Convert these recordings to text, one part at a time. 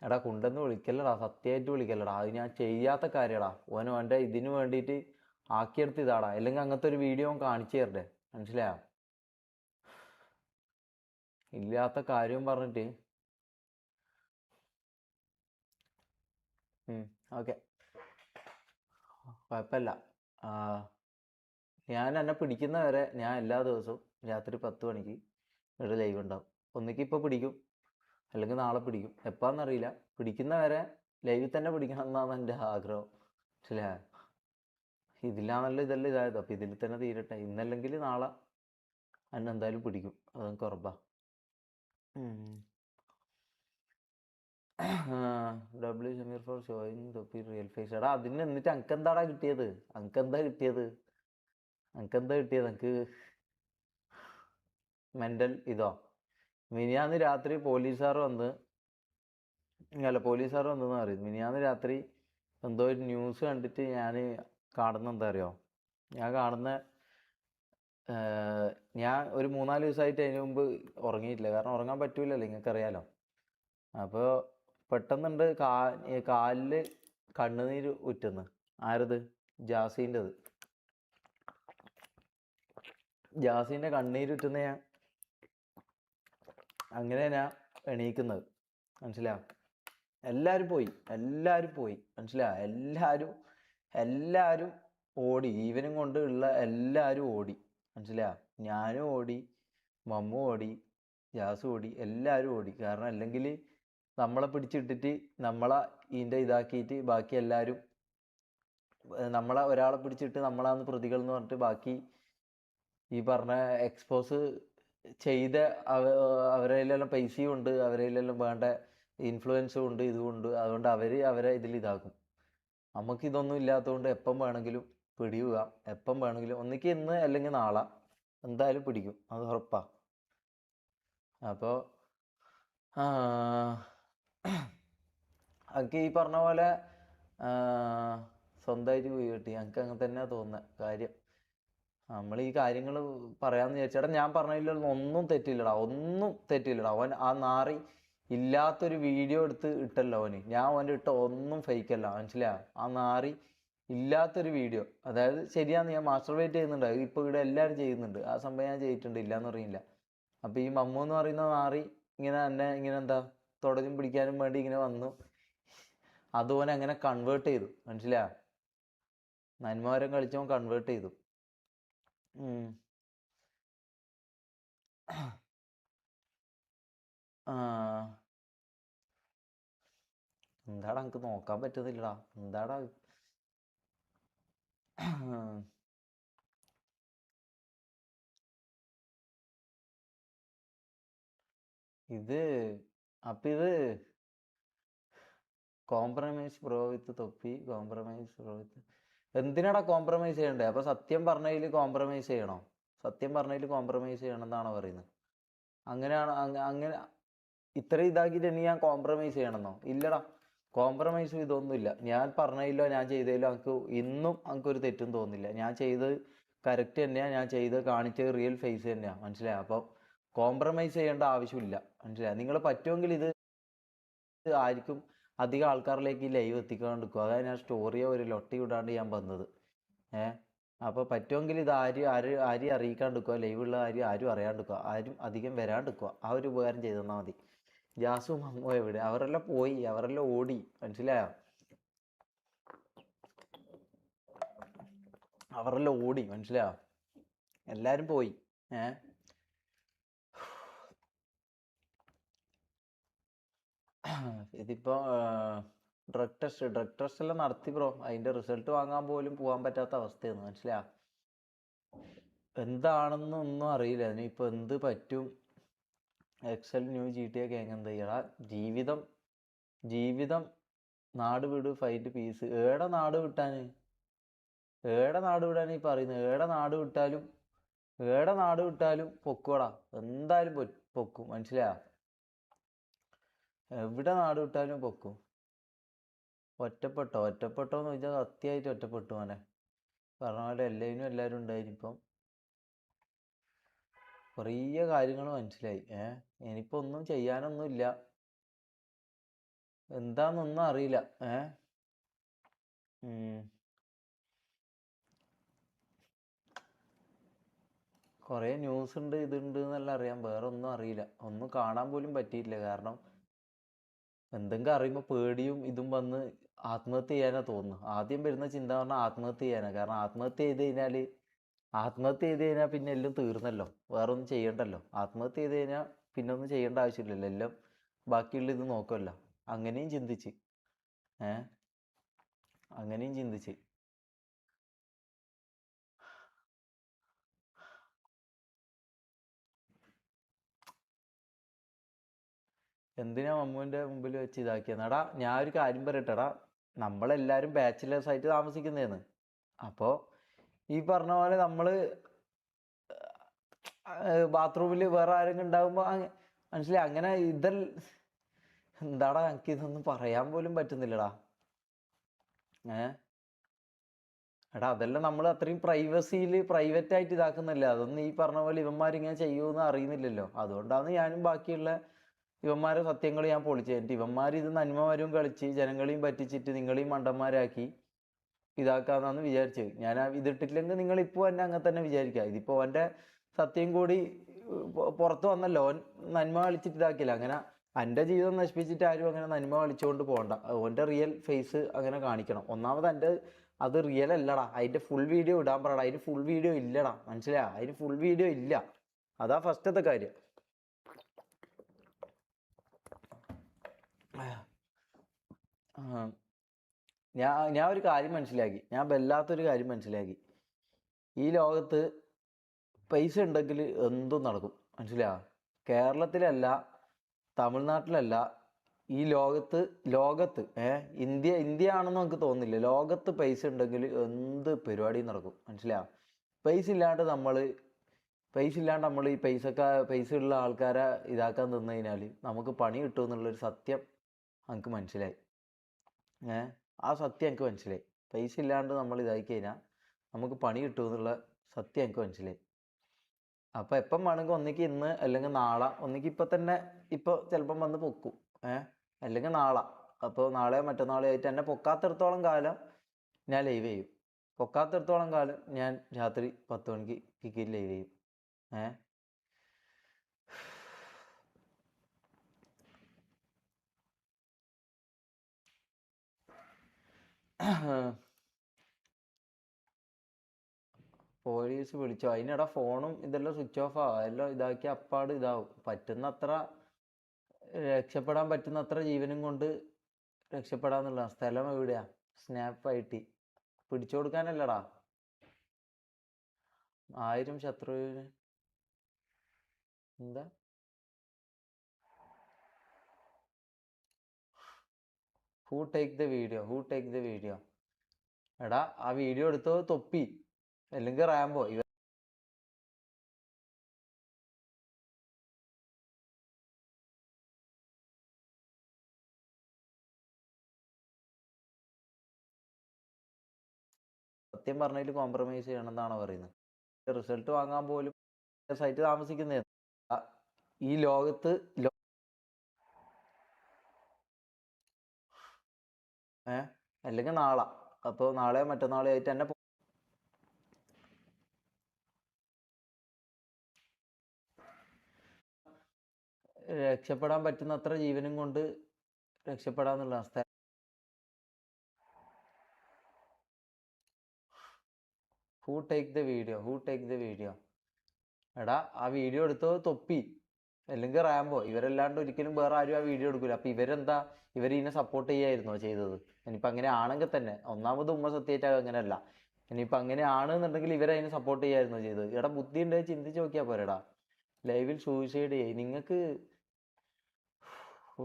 എടാ കുണ്ടെന്ന് വിളിക്കല്ലടാ, സത്യമായിട്ട് വിളിക്കല്ലടാ. അത് ഞാൻ ചെയ്യാത്ത കാര്യടാ. ഓൻ്റെ ഇതിന് വേണ്ടിയിട്ട് ആക്കിയെടുത്ത് ഇതാടാ. അല്ലെങ്കിൽ അങ്ങനത്തെ ഒരു വീഡിയോ കാണിച്ചു തരണ്ടേ? മനസ്സിലായോ? ഇല്ലാത്ത കാര്യവും പറഞ്ഞിട്ട്. ഓക്കെ, കുഴപ്പമില്ല. ഞാൻ എന്നെ പിടിക്കുന്ന വരെ ഞാൻ എല്ലാ ദിവസവും രാത്രി 10 മണിക്ക് ഇവിടെ ലൈവ് ഉണ്ടാവും. ഒന്നിക്ക് ഇപ്പോൾ പിടിക്കും, അല്ലെങ്കിൽ നാളെ പിടിക്കും, എപ്പാന്നറിയില്ല. പിടിക്കുന്ന വരെ ലൈവിൽ തന്നെ പിടിക്കണം എന്നാണ് എൻ്റെ ആഗ്രഹം. മനസ്സിലായോ? ഇതിലാണല്ലോ ഇതെല്ലാം ഇതായത്. അപ്പം ഇതിൽ തന്നെ തീരട്ടെ. ഇന്നല്ലെങ്കിൽ നാളെ എന്നെ എന്തായാലും പിടിക്കും, അതെനിക്ക് ഉറപ്പാ. ഡബ്ല്യു ഷമീർ ഫോർ ഷോയിങ് തൊപ്പി റിയൽ ഫേസ്. എടാ അതിന് എന്നിട്ട് അനക്കെന്താടാ കിട്ടിയത്? അനക്കെന്താ കിട്ടിയത്? എനിക്ക് മെൻ്റൽ ഇതോ? മിനിയാന്ന് രാത്രി പോലീസുകാർ വന്നെന്ന് പറയും. മിനിയാന്ന് രാത്രി എന്തോ ഒരു ന്യൂസ് കണ്ടിട്ട് ഞാൻ കാണുന്ന എന്താ അറിയോ? ഞാൻ ഒരു 3-4 ദിവസമായിട്ട് അതിന് മുമ്പ് ഉറങ്ങിയിട്ടില്ല. കാരണം ഉറങ്ങാൻ പറ്റൂലല്ലോ, നിങ്ങൾക്കറിയാലോ. അപ്പോൾ പെട്ടെന്നുണ്ട് കാലിൽ കണ്ണുനീര് ഉറ്റുന്നു. ആരത്? ജാസീൻ്റെ കണ്ണീരുറ്റുന്ന അങ്ങനെ ഞാൻ എണീക്കുന്നത്. മനസ്സിലായോ? എല്ലാവരും പോയി. മനസ്സിലായോ? എല്ലാവരും ഓടി. ഈവനും കൊണ്ട് ഉള്ള എല്ലാവരും ഓടി. മനസ്സിലായോ? ഞാനും ഓടി, മമ്മു ഓടി, ജാസ് ഓടി, എല്ലാവരും ഓടി. കാരണം അല്ലെങ്കിൽ നമ്മളെ പിടിച്ചിട്ടിട്ട് നമ്മളെ ഇതിൻ്റെ ഇതാക്കിയിട്ട് ബാക്കി എല്ലാവരും ഒരാളെ പിടിച്ചിട്ട് നമ്മളാണ് പ്രതികൾ എന്ന് പറഞ്ഞിട്ട് ബാക്കി ഈ പറഞ്ഞ എക്സ്പോസ് ചെയ്ത അവരെല്ലാം പൈസയും ഉണ്ട്, അവരെല്ലാം വേണ്ട ഇൻഫ്ലുവൻസും ഉണ്ട്, ഇതുമുണ്ട്. അതുകൊണ്ട് അവരെ ഇതിൽ ഇതാക്കും. നമുക്കിതൊന്നും ഇല്ലാത്തതുകൊണ്ട് എപ്പം വേണമെങ്കിലും പിടിയുക. എപ്പം വേണമെങ്കിലും ഒന്നിക്ക് ഇന്ന് അല്ലെങ്കിൽ നാളെ എന്തായാലും പിടിക്കും, അത് ഉറപ്പാ. അപ്പോൾ എനിക്ക് ഈ പറഞ്ഞ പോലെ സ്വന്തമായിട്ട് പോയി കിട്ടി. എനിക്ക് അങ്ങനെ തന്നെയാണ് തോന്നുന്നത് കാര്യം. നമ്മൾ ഈ കാര്യങ്ങൾ പറയാമെന്ന് വിചാരിച്ചേട്ടാ, ഞാൻ പറഞ്ഞതിലൊന്നും ഒന്നും തെറ്റില്ലടാ. അവൻ ആ നാറി ഇല്ലാത്തൊരു വീഡിയോ എടുത്ത് ഇട്ടല്ലോ അവന്. ഞാൻ അവൻ്റെ ഇട്ട ഒന്നും ഫേക്കല്ല, മനസ്സിലായോ? ആ നാറി ഇല്ലാത്തൊരു വീഡിയോ, അതായത് ശരിയാന്ന്, ഞാൻ മാസ്റ്റർബേറ്റ് ചെയ്യുന്നുണ്ട്. ഇപ്പോൾ ഇവിടെ എല്ലാവരും ചെയ്യുന്നുണ്ട്. ആ സംഭവം ഞാൻ ചെയ്തിട്ടുണ്ട്, ഇല്ലയെന്ന് അറിയില്ല. അപ്പോൾ ഈ മമ്മു എന്ന് പറയുന്ന നാറി ഇങ്ങനെ എന്താ തുടരും പിടിക്കാനും വേണ്ടി ഇങ്ങനെ വന്നു. അതുപോലെ അങ്ങനെ കൺവേർട്ട് ചെയ്തു. മനസ്സിലായോ? നന്മവരം കളിച്ചവൻ കൺവേർട്ട് ചെയ്തു. എന്താടാ എനിക്ക് നോക്കാൻ പറ്റുന്നില്ലടാ. എന്താടാ ഇത്? അപ്പം ഇത് കോംപ്രമൈസ് ബ്രോ വിത്ത് തൊപ്പി, കോംപ്രമൈസ് ബ്രോ വിത്ത്. എന്തിനാടാ കോംപ്രമൈസ് ചെയ്യണ്ടേ? അപ്പോൾ സത്യം പറഞ്ഞതിൽ കോംപ്രമൈസ് ചെയ്യണോ? സത്യം പറഞ്ഞതിൽ കോംപ്രമൈസ് ചെയ്യണം എന്നാണോ പറയുന്നത്? അങ്ങനെയാണ്. അങ്ങനെ ഇത്രയും ഇതാക്കിയിട്ട് ഇനി ഞാൻ കോംപ്രമൈസ് ചെയ്യണമെന്നോ? ഇല്ലടാ, കോംപ്രമൈസും ഇതൊന്നുമില്ല. ഞാൻ പറഞ്ഞതിലോ ഞാൻ ചെയ്തതിലോ എനിക്കൊരു തെറ്റും തോന്നുന്നില്ല. ഞാൻ ചെയ്തത് കറക്റ്റ് തന്നെയാണ്. ഞാൻ ചെയ്ത് കാണിച്ചത് റിയൽ ഫേസ് തന്നെയാണ്. മനസ്സിലായോ? അപ്പോൾ കോംപ്രമൈസ് ചെയ്യേണ്ട ആവശ്യമില്ല. മനസ്സിലായോ? നിങ്ങൾ പറ്റുമെങ്കിൽ ഇത് ആയിരിക്കും അധികം ആൾക്കാരിലേക്ക് ഈ ലൈവ് എത്തിക്കാണ്ടിരിക്കും. അതായത് ഞാൻ സ്റ്റോറിയോ ഒരു ലൊട്ടി വിടാണ്ട് ഞാൻ വന്നത്. അപ്പോൾ പറ്റുമെങ്കിൽ ഇത് ആരും അറിയിക്കാണ്ടിരിക്കുക, ലൈവുള്ള ആരും അറിയാണ്ടിരിക്കുക, ആരും അധികം വരാണ്ടിരിക്കുക. ആ ഒരു ഉപകാരം ചെയ്തു തന്നാൽ മതി. ജാസും മമ്മോ എവിടെ? അവരെല്ലാം പോയി, അവരെല്ലാം ഓടി. മനസ്സിലായോ? അവരെല്ലാം ഓടി. മനസ്സിലായോ? എല്ലാവരും പോയി. ഇതിപ്പോൾ ഡ്രഗ് ടെസ്റ്റ് എല്ലാം നടത്തി ബ്രോ. അതിൻ്റെ റിസൾട്ട് വാങ്ങാൻ പോലും പോകാൻ പറ്റാത്ത അവസ്ഥയാണ്. മനസ്സിലായോ? എന്താണെന്നൊന്നും അറിയില്ല. അതിനിപ്പോൾ എന്ത് പറ്റും? എക്സൽ ന്യൂ GTA ഒക്കെ എങ്ങനെ ചെയ്യടാ? ജീവിതം നാട് വിട് ഫൈറ്റ് പീസ്. ഏടെ നാട് വിട്ടാൻ ഈ പറയുന്നത്? ഏടെ നാട് വിട്ടാലും പൊക്കോടാ, എന്തായാലും പൊക്കും. മനസ്സിലായോ? എവിടെ നാട് വിട്ടാലും പൊക്കും. ഒറ്റപ്പെട്ടോ എന്ന് ചോദിച്ചാൽ സത്യമായിട്ട് ഒറ്റപ്പെട്ടു മോനെ. പറഞ്ഞ പോലെ എല്ലാവരും ഉണ്ടായിരിക്കും. കുറേ കാര്യങ്ങൾ മനസ്സിലായി. ഇനിയിപ്പോൾ ഒന്നും ചെയ്യാനൊന്നുമില്ല. എന്താന്നൊന്നും അറിയില്ല. ഉം. കുറേ ന്യൂസ് ഉണ്ട്, ഇതുണ്ട് എന്നെല്ലാം അറിയാം, വേറെ ഒന്നും അറിയില്ല. ഒന്നും കാണാൻ പോലും പറ്റിയിട്ടില്ല. കാരണം എന്തെങ്കിലും അറിയുമ്പോൾ പേടിയും ഇതും വന്ന് ആത്മഹത്യ ചെയ്യാനാ തോന്നുന്നു. ആദ്യം വരുന്ന ചിന്ത പറഞ്ഞാൽ ആത്മഹത്യ ചെയ്യാനാ. കാരണം ആത്മഹത്യ ചെയ്ത് കഴിഞ്ഞാൽ പിന്നെ എല്ലാം തീർന്നല്ലോ, വേറെ ഒന്നും ചെയ്യണ്ടല്ലോ. ആത്മഹത്യ ചെയ്ത് കഴിഞ്ഞാൽ പിന്നെ ഒന്നും ചെയ്യേണ്ട ആവശ്യമില്ലല്ലോ, എല്ലാം ബാക്കിയുള്ള ഇത് നോക്കുമല്ലോ. അങ്ങനെയും ചിന്തിച്ച് ഏഹ് അങ്ങനെയും ചിന്തിച്ച് എന്തിനാ മമ്മുവിന്റെ മുമ്പിൽ വെച്ച് ഇതാക്കിയെന്നടാ. ഞാൻ ഒരു കാര്യം പറയട്ടെടാ, നമ്മളെല്ലാരും ബാച്ചിലേഴ്സ് ആയിട്ട് താമസിക്കുന്നതാണ്. അപ്പോൾ ഈ പറഞ്ഞ പോലെ നമ്മള് ബാത്റൂമിൽ വേറെ ആരെങ്കിലും ഉണ്ടാകുമ്പോൾ മനസ്സിലായി അങ്ങനെ എന്താടാ എനിക്ക് ഇതൊന്നും പറയാൻ പോലും പറ്റുന്നില്ലടാ. എടാ അതെല്ലാം നമ്മൾ അത്രയും പ്രൈവറ്റ് ആയിട്ട് ഇതാക്കുന്നില്ല. അതൊന്നും ഈ പറഞ്ഞ പോലെ ഇവന്മാരിങ്ങനെ ചെയ്യുമെന്ന് അറിയുന്നില്ലല്ലോ. അതുകൊണ്ടാണ് ഞാനും ബാക്കിയുള്ള ഇവന്മാരെ സത്യങ്ങൾ ഞാൻ പൊളിച്ചു. ഇവന്മാർ ഇത് നന്മവരും കളിച്ച് ജനങ്ങളെയും പറ്റിച്ചിട്ട് നിങ്ങളെയും മണ്ടന്മാരാക്കി ഇതാക്കാന്നാന്ന് വിചാരിച്ചത്. ഞാൻ ഇതിട്ടില്ലെങ്കിൽ നിങ്ങൾ ഇപ്പോൾ എന്നെ അങ്ങനെ തന്നെ വിചാരിക്കുക. ഇതിപ്പോൾ അവൻ്റെ സത്യം കൂടി പുറത്ത് വന്നല്ലോ. ഓൻ നന്മ കളിച്ചിട്ട് ഇതാക്കില്ല. അങ്ങനെ എൻ്റെ ജീവിതം നശിപ്പിച്ചിട്ട് ആരും അങ്ങനെ നന്മ കളിച്ചുകൊണ്ട് പോകണ്ട. ഓൻ്റെ റിയൽ ഫേസ് അങ്ങനെ കാണിക്കണം. ഒന്നാമത് അത് റിയൽ അല്ലടാ. അതിൻ്റെ ഫുൾ വീഡിയോ ഇടാൻ പറയടാ. അതിന് ഫുൾ വീഡിയോ ഇല്ലടാ, മനസ്സിലായോ? അതിന് ഫുൾ വീഡിയോ ഇല്ല. അതാ ഫസ്റ്റത്തെ കാര്യം. ഞാൻ ഒരു കാര്യം മനസ്സിലാക്കി. ഞാൻ വല്ലാത്തൊരു കാര്യം മനസ്സിലാക്കി. ഈ ലോകത്ത് പൈസ ഉണ്ടെങ്കിൽ എന്തും നടക്കും, മനസ്സിലായോ? കേരളത്തിലല്ല, തമിഴ്നാട്ടിലല്ല, ഈ ലോകത്ത് ഇന്ത്യ ആണെന്ന് നമുക്ക് തോന്നുന്നില്ല. ലോകത്ത് പൈസ ഉണ്ടെങ്കിൽ എന്ത് പരിപാടിയും നടക്കും, മനസ്സിലായോ? പൈസ ഇല്ലാണ്ട് നമ്മൾ ഈ പൈസ ഉള്ള ആൾക്കാരെ ഇതാക്കാൻ തന്നു കഴിഞ്ഞാൽ നമുക്ക് പണി കിട്ടും എന്നുള്ളൊരു സത്യം നമുക്ക് മനസ്സിലായി. ആ സത്യം എനിക്ക് മനസ്സിലായി. പൈസ ഇല്ലാണ്ട് നമ്മൾ ഇതായി കഴിഞ്ഞാൽ നമുക്ക് പണി കിട്ടും എന്നുള്ള സത്യം എനിക്ക് മനസ്സിലായി. അപ്പം എപ്പം വേണമെങ്കിൽ ഒന്നിക്ക് ഇന്ന് അല്ലെങ്കിൽ നാളെ, ഒന്നിക്ക് ഇപ്പം തന്നെ ഇപ്പോൾ ചിലപ്പം വന്ന് പൊക്കും, അല്ലെങ്കിൽ നാളെ. അപ്പോൾ നാളെയോ മറ്റന്നാളോ ആയിട്ട് എന്നെ പൊക്കാത്തിടത്തോളം കാലം ഞാൻ ലൈവ് ചെയ്യും. പൊക്കാത്തിടത്തോളം കാലം ഞാൻ രാത്രി 10 മണിക്ക് കിക്കിൽ ലൈവ് ചെയ്യും. പോലീസ് വിളിച്ചോ? അതിനിടെ ഫോണും ഇതെല്ലാം സ്വിച്ച് ഓഫ് ആവും. എല്ലാം ഇതാക്കി അപ്പാട് ഇതാവും. രക്ഷപ്പെടാൻ പറ്റുന്നത്ര ജീവനും കൊണ്ട് രക്ഷപ്പെടാന്നുള്ള. സ്ഥലം എവിടെയാ? സ്നാപ്പ് ആയിട്ട് പിടിച്ചു കൊടുക്കാനല്ലടാ. 1000 ശത്രുവിന് എന്താ? Who take the video? എടാ ആ വീഡിയോ എടുത്തോ തൊപ്പി, അല്ലെങ്കിൽ റാംബോ. സത്യം പറഞ്ഞതിൽ കോംപ്രമൈസ് ചെയ്യണമെന്നാണോ പറയുന്നത്? റിസൾട്ട് വാങ്ങാൻ പോലും സൈറ്റ് താമസിക്കുന്നേ. ഈ ലോകത്ത് അല്ലെങ്കിൽ നാളെ. അപ്പോൾ നാളെയോ മറ്റന്നാളോ ആയിട്ട് എന്നെ രക്ഷപ്പെടാൻ പറ്റുന്നത്ര ജീവനും കൊണ്ട് രക്ഷപ്പെടാന്നുള്ള അവസ്ഥ. Who take the video? എടാ ആ വീഡിയോ എടുത്തോ തൊപ്പി, അല്ലെങ്കിൽ റാംബോ. ഇവരല്ലാണ്ട് ഒരിക്കലും വേറെ ആരും ആ വീഡിയോ എടുക്കൂല. അപ്പൊ ഇവരിതിനെ സപ്പോർട്ട് ചെയ്യായിരുന്നോ ചെയ്തത്? ഇനിയിപ്പോൾ അങ്ങനെ ആണെങ്കിൽ തന്നെ, ഒന്നാമത് ഉമ്മ സത്യമായിട്ട് അങ്ങനെയല്ല. ഇനിയിപ്പോൾ അങ്ങനെ ആണെന്നുണ്ടെങ്കിൽ ഇവരതിനെ സപ്പോർട്ട് ചെയ്യായിരുന്നോ ചെയ്തത്? എടാ ബുദ്ധി ഉണ്ടെങ്കിൽ ചിന്തിച്ച് നോക്കിയാൽ പോരെടാ. ലൈവിൽ സൂയിസൈഡ് ചെയ്യും നിങ്ങൾക്ക്.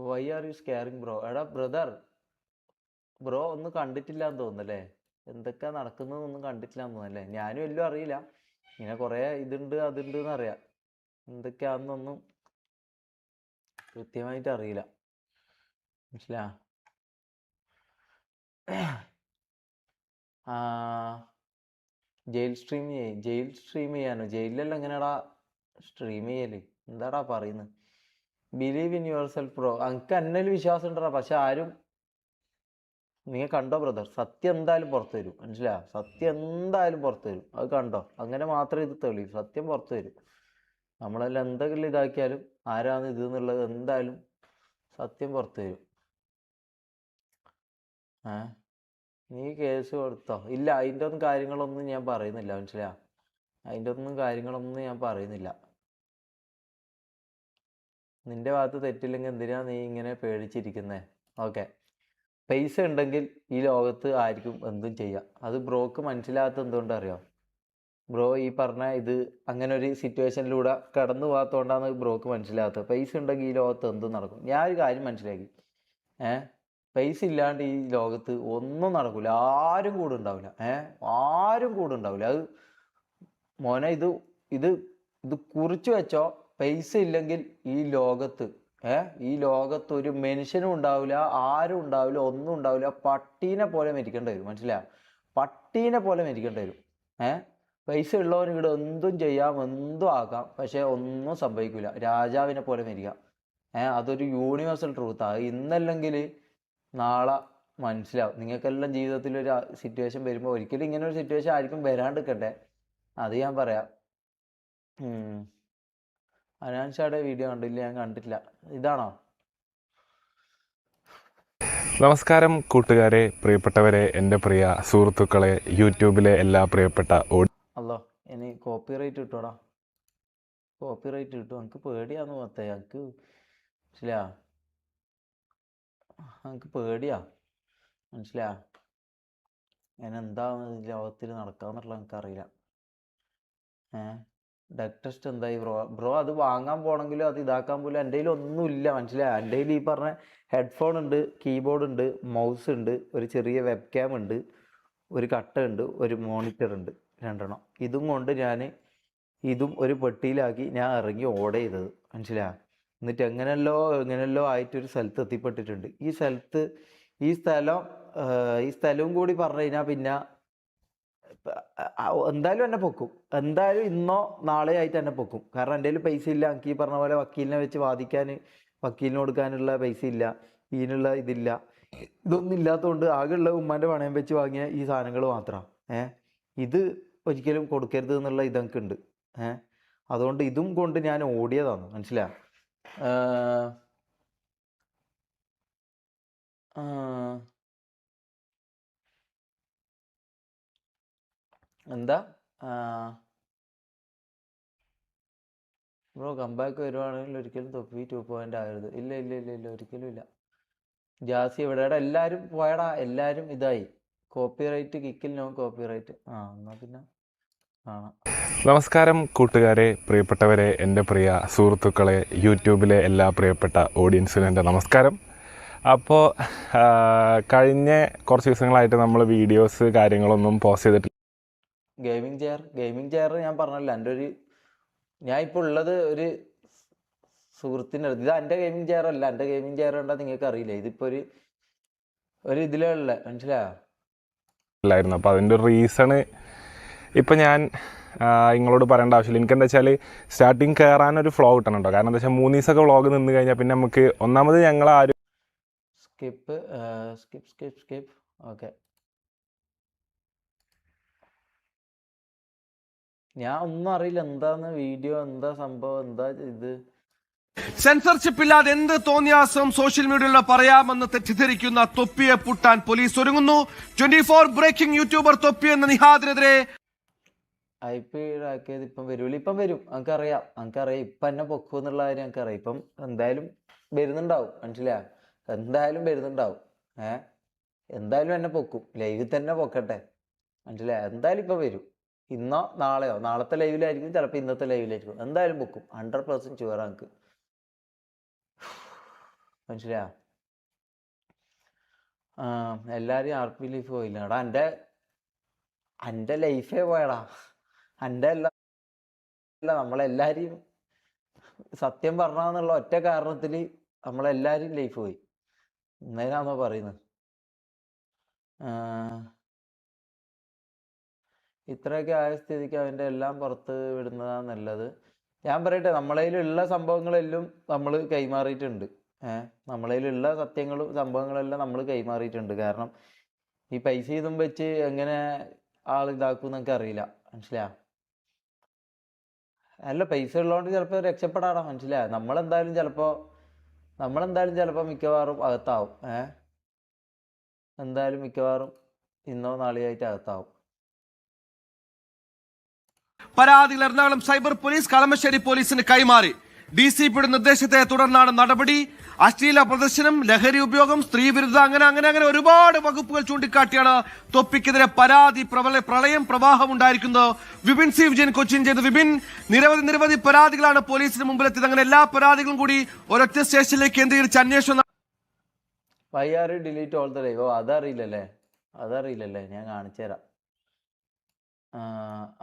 Why are you scaring bro? എടാ ബ്രോ ഒന്നും കണ്ടിട്ടില്ല എന്ന് തോന്നുന്നല്ലേ? എന്തൊക്കെയാ നടക്കുന്നതൊന്നും കണ്ടിട്ടില്ല എന്ന് തോന്നുന്നല്ലേ? ഞാനും എല്ലാം അറിയില്ല. ഇങ്ങനെ കുറേ ഇതുണ്ട് അതുണ്ട് എന്നറിയാം. എന്തൊക്കെയാണെന്നൊന്നും കൃത്യമായിട്ട് അറിയില്ല, മനസ്സിലാ? ജയിൽ സ്ട്രീം ചെയ്യാനോ? ജയിലിലെല്ലാം എങ്ങനെയാടാ സ്ട്രീം ചെയ്യല്? എന്താടാ പറയുന്നത്? Believe in your self bro. എനിക്ക് എന്നതിൽ വിശ്വാസം ഉണ്ടടാ, പക്ഷെ ആരും നീ കണ്ടോ ബ്രദർ, സത്യം എന്തായാലും പുറത്തു വരും, മനസ്സിലാ? സത്യം എന്തായാലും പുറത്തു വരും, അത് കണ്ടോ? അങ്ങനെ മാത്രമേ ഇത് തെളിയൂ, സത്യം പുറത്തു വരും. നമ്മളെല്ലാം എന്തെങ്കിലും ഇതാക്കിയാലും ആരാണ് ഇത് എന്നുള്ളത് എന്തായാലും സത്യം പുറത്തു വരും. നീ കേസ് കൊടുത്തോ? ഇല്ല, അതിൻ്റെ ഒന്നും കാര്യങ്ങളൊന്നും ഞാൻ പറയുന്നില്ല, മനസ്സിലാ? അതിൻ്റെ ഒന്നും കാര്യങ്ങളൊന്നും ഞാൻ പറയുന്നില്ല. നിന്റെ ഭാഗത്ത് തെറ്റില്ലെങ്കിൽ എന്തിനാ നീ ഇങ്ങനെ പേടിച്ചിരിക്കുന്നേ? ഓക്കെ, പൈസ ഉണ്ടെങ്കിൽ ഈ ലോകത്ത് ആർക്കും എന്തും ചെയ്യാം. അത് ബ്രോക്ക് മനസ്സിലാകാത്ത എന്തുകൊണ്ട് അറിയോ? ബ്രോ ഈ പറഞ്ഞ ഇത് അങ്ങനെ ഒരു സിറ്റുവേഷനിലൂടെ കടന്നു പോകാത്തതുകൊണ്ടാണ് ബ്രോക്ക് മനസ്സിലാകാത്തത്. പൈസ ഉണ്ടെങ്കിൽ ഈ ലോകത്ത് എന്തും നടക്കും. ഞാൻ ഒരു കാര്യം മനസ്സിലാക്കി, പൈസ ഇല്ലാണ്ട് ഈ ലോകത്ത് ഒന്നും നടക്കില്ല. ആരും കൂടെ ഉണ്ടാവില്ല, ആരും കൂടെ ഉണ്ടാവില്ല. അത് മോനെ, ഇത് ഇത് ഇത് കുറിച്ചു വെച്ചോ. പൈസ ഇല്ലെങ്കിൽ ഈ ലോകത്ത് ഈ ലോകത്ത് ഒരു മനുഷ്യനും ഉണ്ടാവില്ല, ആരും ഉണ്ടാവില്ല, ഒന്നും ഉണ്ടാവില്ല. പട്ടീനെ പോലെ മരിക്കേണ്ടി വരും, മനസ്സിലായോ? പട്ടീനെ പോലെ മരിക്കേണ്ടി വരും. പൈസ ഉള്ളവന് ഇവിടെ എന്തും ചെയ്യാം, എന്തും ആക്കാം, പക്ഷെ ഒന്നും സംഭവിക്കില്ല. രാജാവിനെ പോലെ മരിക്കാം. അതൊരു യൂണിവേഴ്സൽ ട്രൂത്താണ്. ഇന്നല്ലെങ്കിൽ നാളെ മനസ്സിലാവും. നിങ്ങൾക്കെല്ലാം ജീവിതത്തിൽ ഒരു സിറ്റുവേഷൻ വരുമ്പോൾ ഒരിക്കലും ഇങ്ങനെ ഒരു സിറ്റുവേഷൻ ആയിരിക്കും വരാണ്ടിരിക്കട്ടെ, അത് ഞാൻ പറയാം. അനാൻഷാടെ വീഡിയോ കണ്ടില്ല, ഞാൻ കണ്ടിട്ടില്ല. ഇതാണോ? നമസ്കാരം കൂട്ടുകാരെ, പ്രിയപ്പെട്ടവരെ, എൻ്റെ പ്രിയ സുഹൃത്തുക്കളെ, യൂട്യൂബിലെ എല്ലാ പ്രിയപ്പെട്ട അല്ലോ, ഇനി കോപ്പിറൈറ്റ് കിട്ടോടാ, കോപ്പിറൈറ്റ് കിട്ടും. എനിക്ക് പേടിയാന്ന് മൊത്തം, എനിക്ക് മനസ്സിലാ, എനിക്ക് പേടിയാ, മനസ്സിലാ? ഞാൻ എന്താണ് ലോകത്തിൽ നടക്കാന്നുള്ള എനിക്കറിയില്ല. ഡെക് ടെസ്റ്റ് എന്തായി ബ്രോ? അത് വാങ്ങാൻ പോകണമെങ്കിലും അത് ഇതാക്കാൻ പോലും എൻ്റെ കയ്യിൽ ഒന്നുമില്ല, മനസ്സിലായി? എൻ്റെ കയ്യിൽ ഈ പറഞ്ഞ ഹെഡ്ഫോൺ ഉണ്ട്, കീബോർഡ് ഉണ്ട്, മൗസ് ഉണ്ട്, ഒരു ചെറിയ വെബ് ക്യാം ഉണ്ട്, ഒരു കട്ട ഉണ്ട്, ഒരു മോണിറ്റർ ഉണ്ട്, 2 എണ്ണം. ഇതും കൊണ്ട് ഞാൻ ഇതും ഒരു പെട്ടിയിലാക്കി ഞാൻ ഇറങ്ങി ഓർഡർ ചെയ്തത്, മനസ്സിലായി? എന്നിട്ട് എങ്ങനെയല്ലോ ആയിട്ടൊരു സ്ഥലത്ത് എത്തിപ്പെട്ടിട്ടുണ്ട്. ഈ സ്ഥലവും കൂടി പറഞ്ഞു കഴിഞ്ഞാൽ പിന്നെ എന്തായാലും എന്നെ പൊക്കും. എന്തായാലും ഇന്നോ നാളെ ആയിട്ട് എന്നെ പൊക്കും. കാരണം എൻ്റെ കയ്യിൽ പൈസ ഇല്ല. എനിക്ക് ഈ പറഞ്ഞ പോലെ വക്കീലിനെ വെച്ച് വാദിക്കാൻ, വക്കീലിന് കൊടുക്കാനുള്ള പൈസ ഇല്ല, ഇതിനുള്ള ഇതില്ല. ഇതൊന്നും ഇല്ലാത്തതുകൊണ്ട് ആകെയുള്ള ഉമ്മാൻ്റെ പണയം വെച്ച് വാങ്ങിയ ഈ സാധനങ്ങൾ മാത്രമാണ്. ഇത് ഒരിക്കലും കൊടുക്കരുത് എന്നുള്ള ഇതൊക്കെ ഉണ്ട്. അതുകൊണ്ട് ഇതും കൊണ്ട് ഞാൻ ഓടിയതാണ്, മനസ്സിലാ? എന്താ ബ്രോ, കമ്പാക്ക് വരുവാണെങ്കിൽ ഒരിക്കലും തൊപ്പി 2 ആകരുത്. ഇല്ല ഇല്ല ഇല്ല ഇല്ല, ഒരിക്കലും ഇല്ല. ജാസി എവിടെയാടാ? എല്ലാവരും പോയടാ, എല്ലാവരും ഇതായി. കോപ്പിറൈറ്റ് കിക്കിൽ നോ കോപ്പിറൈറ്റ്. എന്നാ പിന്നെ കാണാം. നമസ്കാരം കൂട്ടുകാരെ, പ്രിയപ്പെട്ടവരെ, എൻ്റെ പ്രിയ സുഹൃത്തുക്കളെ, യൂട്യൂബിലെ എല്ലാ പ്രിയപ്പെട്ട ഓഡിയൻസിനും എൻ്റെ നമസ്കാരം. അപ്പോൾ കഴിഞ്ഞ കുറച്ച് ദിവസങ്ങളായിട്ട് നമ്മൾ വീഡിയോസ് കാര്യങ്ങളൊന്നും പോസ്റ്റ് ചെയ്തിട്ടില്ല. ഗെയിമിംഗ് ചെയർ ഞാൻ പറഞ്ഞല്ലോ, ഞാൻ ഇപ്പോൾ ഉള്ളത് ഒരു സുഹൃത്തിൻ്റെ അടുത്ത്. ഇത് എൻ്റെ ഗെയിമിംഗ് ചെയർ അല്ല. എൻ്റെ ഗെയിമിംഗ് ചെയർ കണ്ടാൽ നിങ്ങൾക്ക് അറിയില്ല. ഇതിപ്പോൾ ഒരു ഇതിലുള്ള, മനസ്സിലായിരുന്നു. അപ്പോൾ അതിൻ്റെ ഒരു റീസണ് ഇപ്പം ഞാൻ നിങ്ങളോട് പറയേണ്ട ആവശ്യമില്ല. എനിക്കെന്താ വെച്ചാൽ സ്റ്റാർട്ടിങ് കയറാനൊരു ഫ്ലോ കിട്ടണുണ്ടോ. കാരണം എന്താ വെച്ചാൽ 3 ദിവസമൊക്കെ വ്ളോഗ് നിന്ന് കഴിഞ്ഞാൽ പിന്നെ നമുക്ക് ഒന്നാമത് ഞങ്ങളാരും സ്കിപ്പ്. ഓക്കെ, ഞാൻ ഒന്നും അറിയില്ല. എന്താന്ന് വീഡിയോ, എന്താ സംഭവം, എന്താ ഇത്? സെൻസർഷിപ്പ് ഇല്ലാതെ എന്ത് തോന്നിയാസം സോഷ്യൽ മീഡിയയിൽ പറയാമെന്ന് തെറ്റിദ്ധരിക്കുന്ന തൊപ്പിയെ പൂട്ടാൻ പോലീസ് ഒരുങ്ങുന്നു. 24 ബ്രേക്കിംഗ് യൂട്യൂബർ തൊപ്പി എന്ന നിഹാദിനെതിരെ IP ആക്കിയത് ഇപ്പം വരും. നമുക്കറിയാം. ഇപ്പം എന്നെ പൊക്കും എന്നുള്ള കാര്യം നമുക്കറിയാം. ഇപ്പം എന്തായാലും വരുന്നുണ്ടാവും, മനസ്സിലായോ? എന്തായാലും വരുന്നുണ്ടാവും. എന്തായാലും എന്നെ പൊക്കും. ലൈവിൽ തന്നെ പൊക്കട്ടെ, മനസ്സിലായോ? എന്തായാലും ഇപ്പം വരും. ഇന്നോ നാളെയോ, നാളത്തെ ലൈവിലായിരിക്കും, ചിലപ്പോൾ ഇന്നത്തെ ലൈവിലായിരിക്കും. എന്തായാലും പൊക്കും, 100% ഷുവറാ നമുക്ക്, മനസ്സിലായോ? എല്ലാവരും RP ലൈഫ് പോയില്ല. എടാ, എൻ്റെ ലൈഫേ പോയടാ. എൻ്റെ അല്ല, നമ്മളെല്ലാവരെയും സത്യം പറഞ്ഞാന്നുള്ള ഒറ്റ കാരണത്തിൽ നമ്മളെല്ലാവരും ലൈഫ് പോയി. എന്നതിനാണോ പറയുന്നത്? ഇത്രയൊക്കെ ആയ സ്ഥിതിക്ക് അവൻ്റെ എല്ലാം പുറത്ത് വിടുന്നതാണ് നല്ലത്. ഞാൻ പറയട്ടെ, നമ്മളതിലുള്ള സംഭവങ്ങളെല്ലാം നമ്മൾ കൈമാറിയിട്ടുണ്ട്. നമ്മളതിലുള്ള സത്യങ്ങളും സംഭവങ്ങളെല്ലാം നമ്മൾ കൈമാറിയിട്ടുണ്ട്. കാരണം ഈ പൈസ ഇതും വെച്ച് എങ്ങനെ ആൾ ഇതാക്കും എന്നൊക്കെ അറിയില്ല, മനസ്സിലാ. അല്ല, പൈസ ഉള്ളതുകൊണ്ട് ചിലപ്പോൾ രക്ഷപ്പെടാടാ, മനസ്സിലാ. നമ്മളെന്തായാലും ചിലപ്പോൾ മിക്കവാറും അകത്താവും. എന്തായാലും മിക്കവാറും ഇന്നോ നാളെയായിട്ട് അകത്താവും. പരാതികൾ എറണാകുളം സൈബർ പോലീസ് കളമശ്ശേരി പോലീസിന് കൈമാറി. DCPയുടെ നിർദ്ദേശത്തെ തുടർന്നാണ് നടപടി. അശ്ലീല പ്രദർശനം, ലഹരി ഉപയോഗം, സ്ത്രീ വിരുദ്ധ അങ്ങനെ ഒരുപാട് വകുപ്പുകൾ ചൂണ്ടിക്കാട്ടിയാണ് തൊപ്പിക്കെതിരെ പരാതി. പ്രളയം പ്രവാഹം ഉണ്ടായിരിക്കുന്നത്. വിപിൻ സി വിജയൻ കൊച്ചിൻ ചെയ്ത്. വിപിൻ, നിരവധി പരാതികളാണ് പോലീസിന് മുമ്പിലെത്തിയത്. അങ്ങനെ എല്ലാ പരാതികളും കൂടി ഒരൊറ്റ സ്റ്റേഷനിലേക്ക് കേന്ദ്രീകരിച്ച് അന്വേഷണം. YR delete all the live. അതറിയില്ലല്ലേ, ഞാൻ കാണിച്ചു തരാം.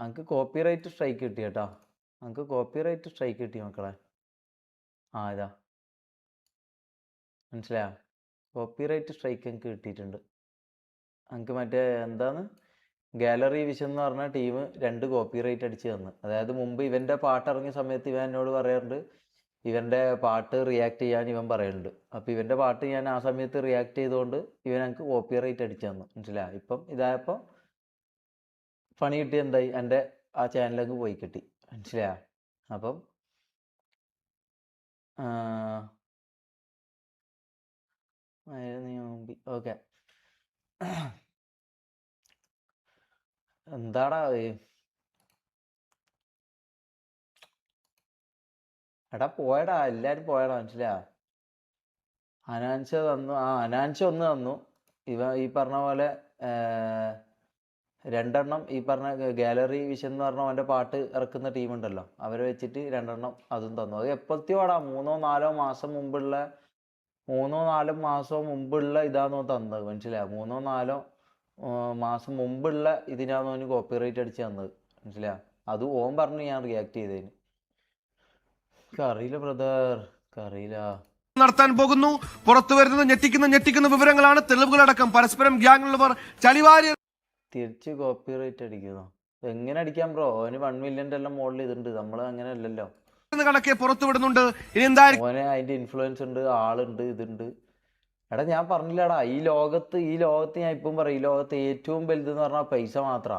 നമുക്ക് കോപ്പിറൈറ്റ് സ്ട്രൈക്ക് കിട്ടി കേട്ടോ. നമുക്ക് കോപ്പിറൈറ്റ് സ്ട്രൈക്ക് കിട്ടി മക്കളെ. ഇതാ മനസ്സിലായോ? കോപ്പിറൈറ്റ് സ്ട്രൈക്ക് എനിക്ക് കിട്ടിയിട്ടുണ്ട്. നമുക്ക് മറ്റേ എന്താണ് ഗാലറി വിഷൻ എന്ന് പറഞ്ഞ ടീം 2 കോപ്പിറൈറ്റ് അടിച്ച് തന്നു. അതായത് മുമ്പ് ഇവൻ്റെ പാട്ട് ഇറങ്ങിയ സമയത്ത് ഇവൻ എന്നോട് പറയാറുണ്ട് ഇവൻ്റെ പാട്ട് റിയാക്ട് ചെയ്യാൻ ഇവൻ പറയുന്നുണ്ട്. അപ്പോൾ ഇവൻ്റെ പാട്ട് ഞാൻ ആ സമയത്ത് റിയാക്ട് ചെയ്തുകൊണ്ട് ഇവൻ എനിക്ക് കോപ്പിറൈറ്റ് അടിച്ച് തന്നു, മനസ്സിലായോ? ഇപ്പം ഇതായപ്പോൾ പണി കിട്ടി. എന്തായി, എൻ്റെ ആ ചാനലിലേക്ക് പോയി കിട്ടി, മനസ്സിലായോ? അപ്പം ഓക്കെ. എന്താടാ എടാ പോയടാ, എല്ലാരും പോയടാ, മനസ്സിലാ. അനാൻഷ തന്നു. അനാൻഷ ഒന്ന് തന്നു. ഈ പറഞ്ഞ പോലെ 2 എണ്ണം ഈ പറഞ്ഞ ഗാലറി വിഷൻ എന്ന് പറഞ്ഞ അവൻ്റെ പാട്ട് ഇറക്കുന്ന ടീമുണ്ടല്ലോ, അവരെ വെച്ചിട്ട് 2 എണ്ണം അതും തന്നു. അത് എപ്പോഴത്തെയോടാ 3-4 മാസം മുമ്പുള്ള ഇതാണോ തന്നത്, മനസ്സിലായോ? 3-4 മാസം മുമ്പുള്ള ഇതിനാണോ അവന് കോപ്പിറൈറ്റ് അടിച്ച് തന്നത്, മനസ്സിലായോ? അത് ഓൻ പറഞ്ഞ് ഞാൻ റിയാക്ട് ചെയ്തതിന്. അറിയില്ല ബ്രദർ, അറിയില്ല. നടത്താൻ പോകുന്നു. പുറത്തു വരുന്നത് ഞെട്ടിക്കുന്ന വിവരങ്ങളാണ്. തെളിവുകളടക്കം പരസ്പരം ഗ്യാങ്ങുള്ളവർ ചളിവാരി തിരിച്ച് കോപ്പിറൈറ്റ് അടിക്കുന്നോ? എങ്ങനെ അടിക്കാം ബ്രോ? അവന് 1 മില്യൻ്റെ എല്ലാം മുകളിൽ ഇതുണ്ട്. നമ്മൾ അങ്ങനെ അല്ലല്ലോ. കണക്കെ പുറത്തു വിടുന്നുണ്ട്. ഇനി എന്തായാലും ഓനെ അതിന്റെ ഇൻഫ്ലുവൻസ് ഉണ്ട്, ആളുണ്ട്, ഇതുണ്ട്. എടാ ഞാൻ പറഞ്ഞില്ലടാ, ഈ ലോകത്ത് ഞാൻ ഇപ്പം പറയും, ഈ ലോകത്ത് ഏറ്റവും വലുത് എന്ന് പറഞ്ഞാൽ പൈസ മാത്രാ.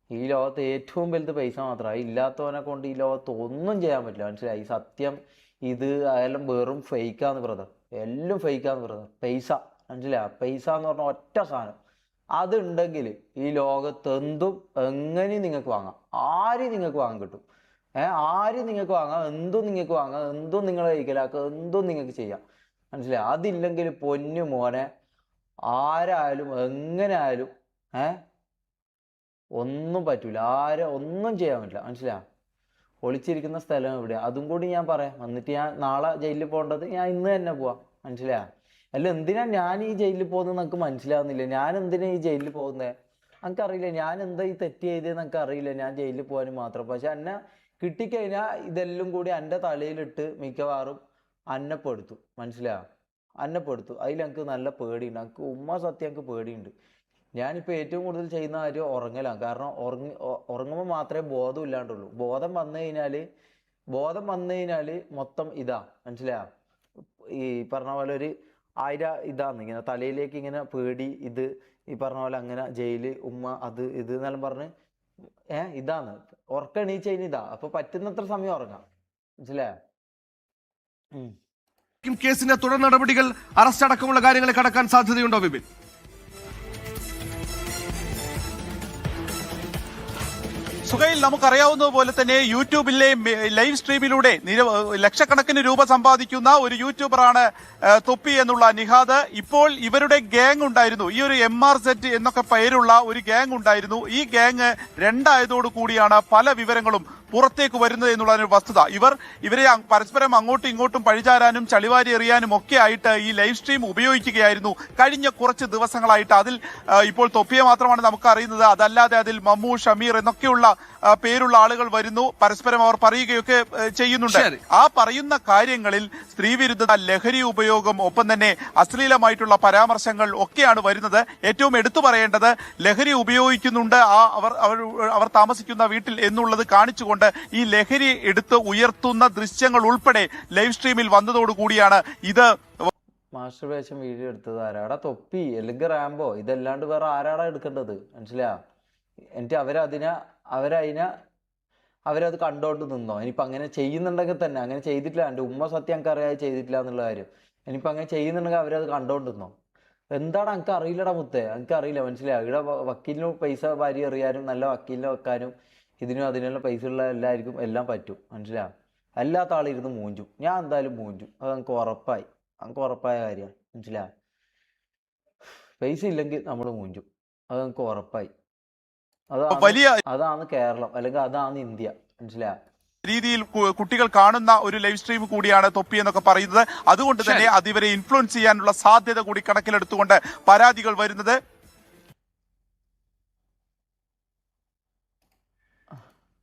ഈ ലോകത്ത് ഏറ്റവും വലുത് പൈസ മാത്രാ. ഇല്ലാത്തവനെ കൊണ്ട് ഈ ലോകത്ത് ഒന്നും ചെയ്യാൻ പറ്റില്ല, മനസ്സിലായി? ഈ സത്യം ഇത് അതെല്ലാം വെറും ഫേക്കാന്ന് ബ്രദർ, എല്ലാം ഫേക്കാന്ന് ബ്രദർ. പൈസ, മനസ്സിലായി? പൈസ എന്ന് പറഞ്ഞ ഒറ്റ സാധനം അതുണ്ടെങ്കിൽ ഈ ലോകത്ത് എന്തും എങ്ങനെയും നിങ്ങൾക്ക് വാങ്ങാം. ആരും നിങ്ങൾക്ക് വാങ്ങാൻ കിട്ടും. ആരും നിങ്ങൾക്ക് വാങ്ങാം, എന്തും നിങ്ങൾക്ക് വാങ്ങാം, എന്തും നിങ്ങളെ കൈക്കലാക്കുക, എന്തും നിങ്ങൾക്ക് ചെയ്യാം, മനസ്സിലായി? അതില്ലെങ്കിൽ പൊന്നു മോനെ ആരായാലും എങ്ങനെ ആയാലും ഒന്നും പറ്റൂല. ഒന്നും ചെയ്യാൻ പറ്റില്ല, മനസ്സിലാ. ഒളിച്ചിരിക്കുന്ന സ്ഥലം എവിടെയാ അതും കൂടി ഞാൻ പറയാം. എന്നിട്ട് ഞാൻ നാളെ ജയിലിൽ പോകേണ്ടത് ഞാൻ ഇന്ന് തന്നെ പോവാം, മനസ്സിലാ. അല്ല, എന്തിനാ ഞാൻ ഈ ജയിലിൽ പോകുന്നത് എനിക്ക് മനസ്സിലാവുന്നില്ല. ഞാൻ എന്തിനാ ഈ ജയിലിൽ പോകുന്നത് എനിക്കറിയില്ല. ഞാൻ എന്താ ഈ തെറ്റ് ചെയ്തതെന്ന് എനിക്ക് അറിയില്ല. ഞാൻ ജയിലിൽ പോകാനും മാത്രം. പക്ഷെ എന്നെ കിട്ടിക്കഴിഞ്ഞാൽ ഇതെല്ലാം കൂടി എൻ്റെ തലയിലിട്ട് മിക്കവാറും അന്നപ്പെടുത്തു, മനസ്സിലാ. അന്നപ്പെടുത്തു. അതിലെനിക്ക് നല്ല പേടിയുണ്ട്. എനിക്ക് സത്യം എനിക്ക് പേടിയുണ്ട്. ഞാനിപ്പോൾ ഏറ്റവും കൂടുതൽ ചെയ്യുന്ന കാര്യം ഉറങ്ങലാണ്. കാരണം ഉറങ്ങുമ്പോൾ മാത്രമേ ബോധം ഇല്ലാണ്ടുള്ളൂ. ബോധം വന്നു കഴിഞ്ഞാൽ മൊത്തം ഇതാ, മനസ്സിലാ. ഈ പറഞ്ഞ പോലെ ഒരു 1000 ഇതാന്ന് ഇങ്ങനെ തലയിലേക്ക് ഇങ്ങനെ പേടി, ഇത് ഈ പറഞ്ഞ പോലെ അങ്ങനെ ജയില്, അത് ഇത് എന്നെല്ലാം പറഞ്ഞ് ഇതാന്ന് ഉറക്കണീച്ച് കഴിഞ്ഞ ഇതാ. അപ്പൊ പറ്റുന്നത്ര സമയം ഉറങ്ങാം, മനസ്സിലാ. കേസിന്റെ തുടർ നടപടികൾ, അറസ്റ്റ് അടക്കമുള്ള കാര്യങ്ങളെ കടക്കാൻ സാധ്യതയുണ്ടോ വിപിൻ? സുഹൈൽ, നമുക്കറിയാവുന്നതുപോലെ തന്നെ യൂട്യൂബിലെ ലൈവ് സ്ട്രീമിലൂടെ ലക്ഷക്കണക്കിന് രൂപ സമ്പാദിക്കുന്ന ഒരു യൂട്യൂബറാണ് തൊപ്പി എന്നുള്ള നിഹാദ്. ഇപ്പോൾ ഇവരുടെ ഗ്യാങ് ഉണ്ടായിരുന്നു, ഈ ഒരു MRZ എന്നൊക്കെ പേരുള്ള ഒരു ഗ്യാങ് ഉണ്ടായിരുന്നു. ഈ ഗ്യാങ് 2 ആയതോടു കൂടിയാണ് പല വിവരങ്ങളും പുറത്തേക്ക് വരുന്നത് എന്നുള്ളൊരു വസ്തുത. ഇവരെ പരസ്പരം അങ്ങോട്ടും ഇങ്ങോട്ടും പഴിചാരാനും ചളിവാരി എറിയാനും ഒക്കെ ആയിട്ട് ഈ ലൈവ് സ്ട്രീം ഉപയോഗിക്കുകയായിരുന്നു കഴിഞ്ഞ കുറച്ച് ദിവസങ്ങളായിട്ട്. അതിൽ ഇപ്പോൾ തൊപ്പിയെ മാത്രമാണ് നമുക്ക് അറിയുന്നത്. അതല്ലാതെ അതിൽ മമ്മു, ഷമീർ എന്നൊക്കെയുള്ള പേരുള്ള ആളുകൾ വരുന്നു. പരസ്പരം അവർ പറയുകയൊക്കെ ചെയ്യുന്നുണ്ട്. ആ പറയുന്ന കാര്യങ്ങളിൽ സ്ത്രീവിരുദ്ധത, ലഹരി ഉപയോഗം, ഒപ്പം തന്നെ അശ്ലീലമായിട്ടുള്ള പരാമർശങ്ങൾ ഒക്കെയാണ് വരുന്നത്. ഏറ്റവും എടുത്തു പറയേണ്ടത് ലഹരി ഉപയോഗിക്കുന്നുണ്ട് അവർ താമസിക്കുന്ന വീട്ടിൽ എന്നുള്ളത് കാണിച്ചുകൊണ്ട് നടത്തിക്കൊണ്ട് ഈ ലഹരി എടുത്ത് ഉയർത്തുന്ന ദൃശ്യങ്ങൾ ഉൾപ്പെടെ ലൈവ് സ്ട്രീമിൽ വന്നതോടുകൂടിയാണ് ഇത് മാസ്റ്റർ വേഷം വീഡിയോ എടുത്തത് ആരാടാ? തൊപ്പി അല്ലെങ്കിൽ റാംബോ. ഇതല്ലാണ്ട് വേറെ ആരാടാ എടുക്കേണ്ടത്? മനസ്സിലാ? എന്നിട്ട് അവരത് കണ്ടോണ്ട് നിന്നോ? ഇനിയിപ്പോൾ അങ്ങനെ ചെയ്യുന്നുണ്ടെങ്കിൽ തന്നെ, അങ്ങനെ ചെയ്തിട്ടില്ല, എൻ്റെ ഉമ്മ സത്യം എനിക്ക് അറിയാതെ ചെയ്തിട്ടില്ല എന്നുള്ള കാര്യം. ഇനിയിപ്പോൾ അങ്ങനെ ചെയ്യുന്നുണ്ടെങ്കിൽ അവരത് കണ്ടോണ്ട് നിന്നോ? എന്താണ് എനിക്ക് അറിയില്ലടാ മുത്തേ, എനിക്ക് അറിയില്ല. മനസ്സിലായി? ഇവിടെ വക്കീലിന് പൈസ വാരി എറിയാനും നല്ല വക്കീലിനെ വെക്കാനും ഇതിനും അതിനുള്ള പൈസ ഉള്ള എല്ലാവർക്കും എല്ലാം പറ്റും. മനസ്സിലാ? അല്ലാത്ത ആളിരുന്ന് മൂഞ്ചും. ഞാൻ എന്തായാലും മൂഞ്ചും, അത് എനിക്ക് ഉറപ്പായ കാര്യമാണ്. മനസ്സിലാ? പൈസ ഇല്ലെങ്കിൽ നമ്മൾ മൂഞ്ചും, അത് എനിക്ക് ഉറപ്പായി. വലിയ അതാണ് കേരളം, അല്ലെങ്കിൽ അതാണ് ഇന്ത്യ. മനസ്സിലാ? രീതിയിൽ കുട്ടികൾ കാണുന്ന ഒരു ലൈവ് സ്ട്രീം കൂടിയാണ് തൊപ്പി എന്നൊക്കെ പറയുന്നത്. അതുകൊണ്ട് തന്നെ അത് ഇവരെ ഇൻഫ്ലുവൻസ് ചെയ്യാനുള്ള സാധ്യത കൂടി കണക്കിലെടുത്തുകൊണ്ട് പരാതികൾ വരുന്നത്.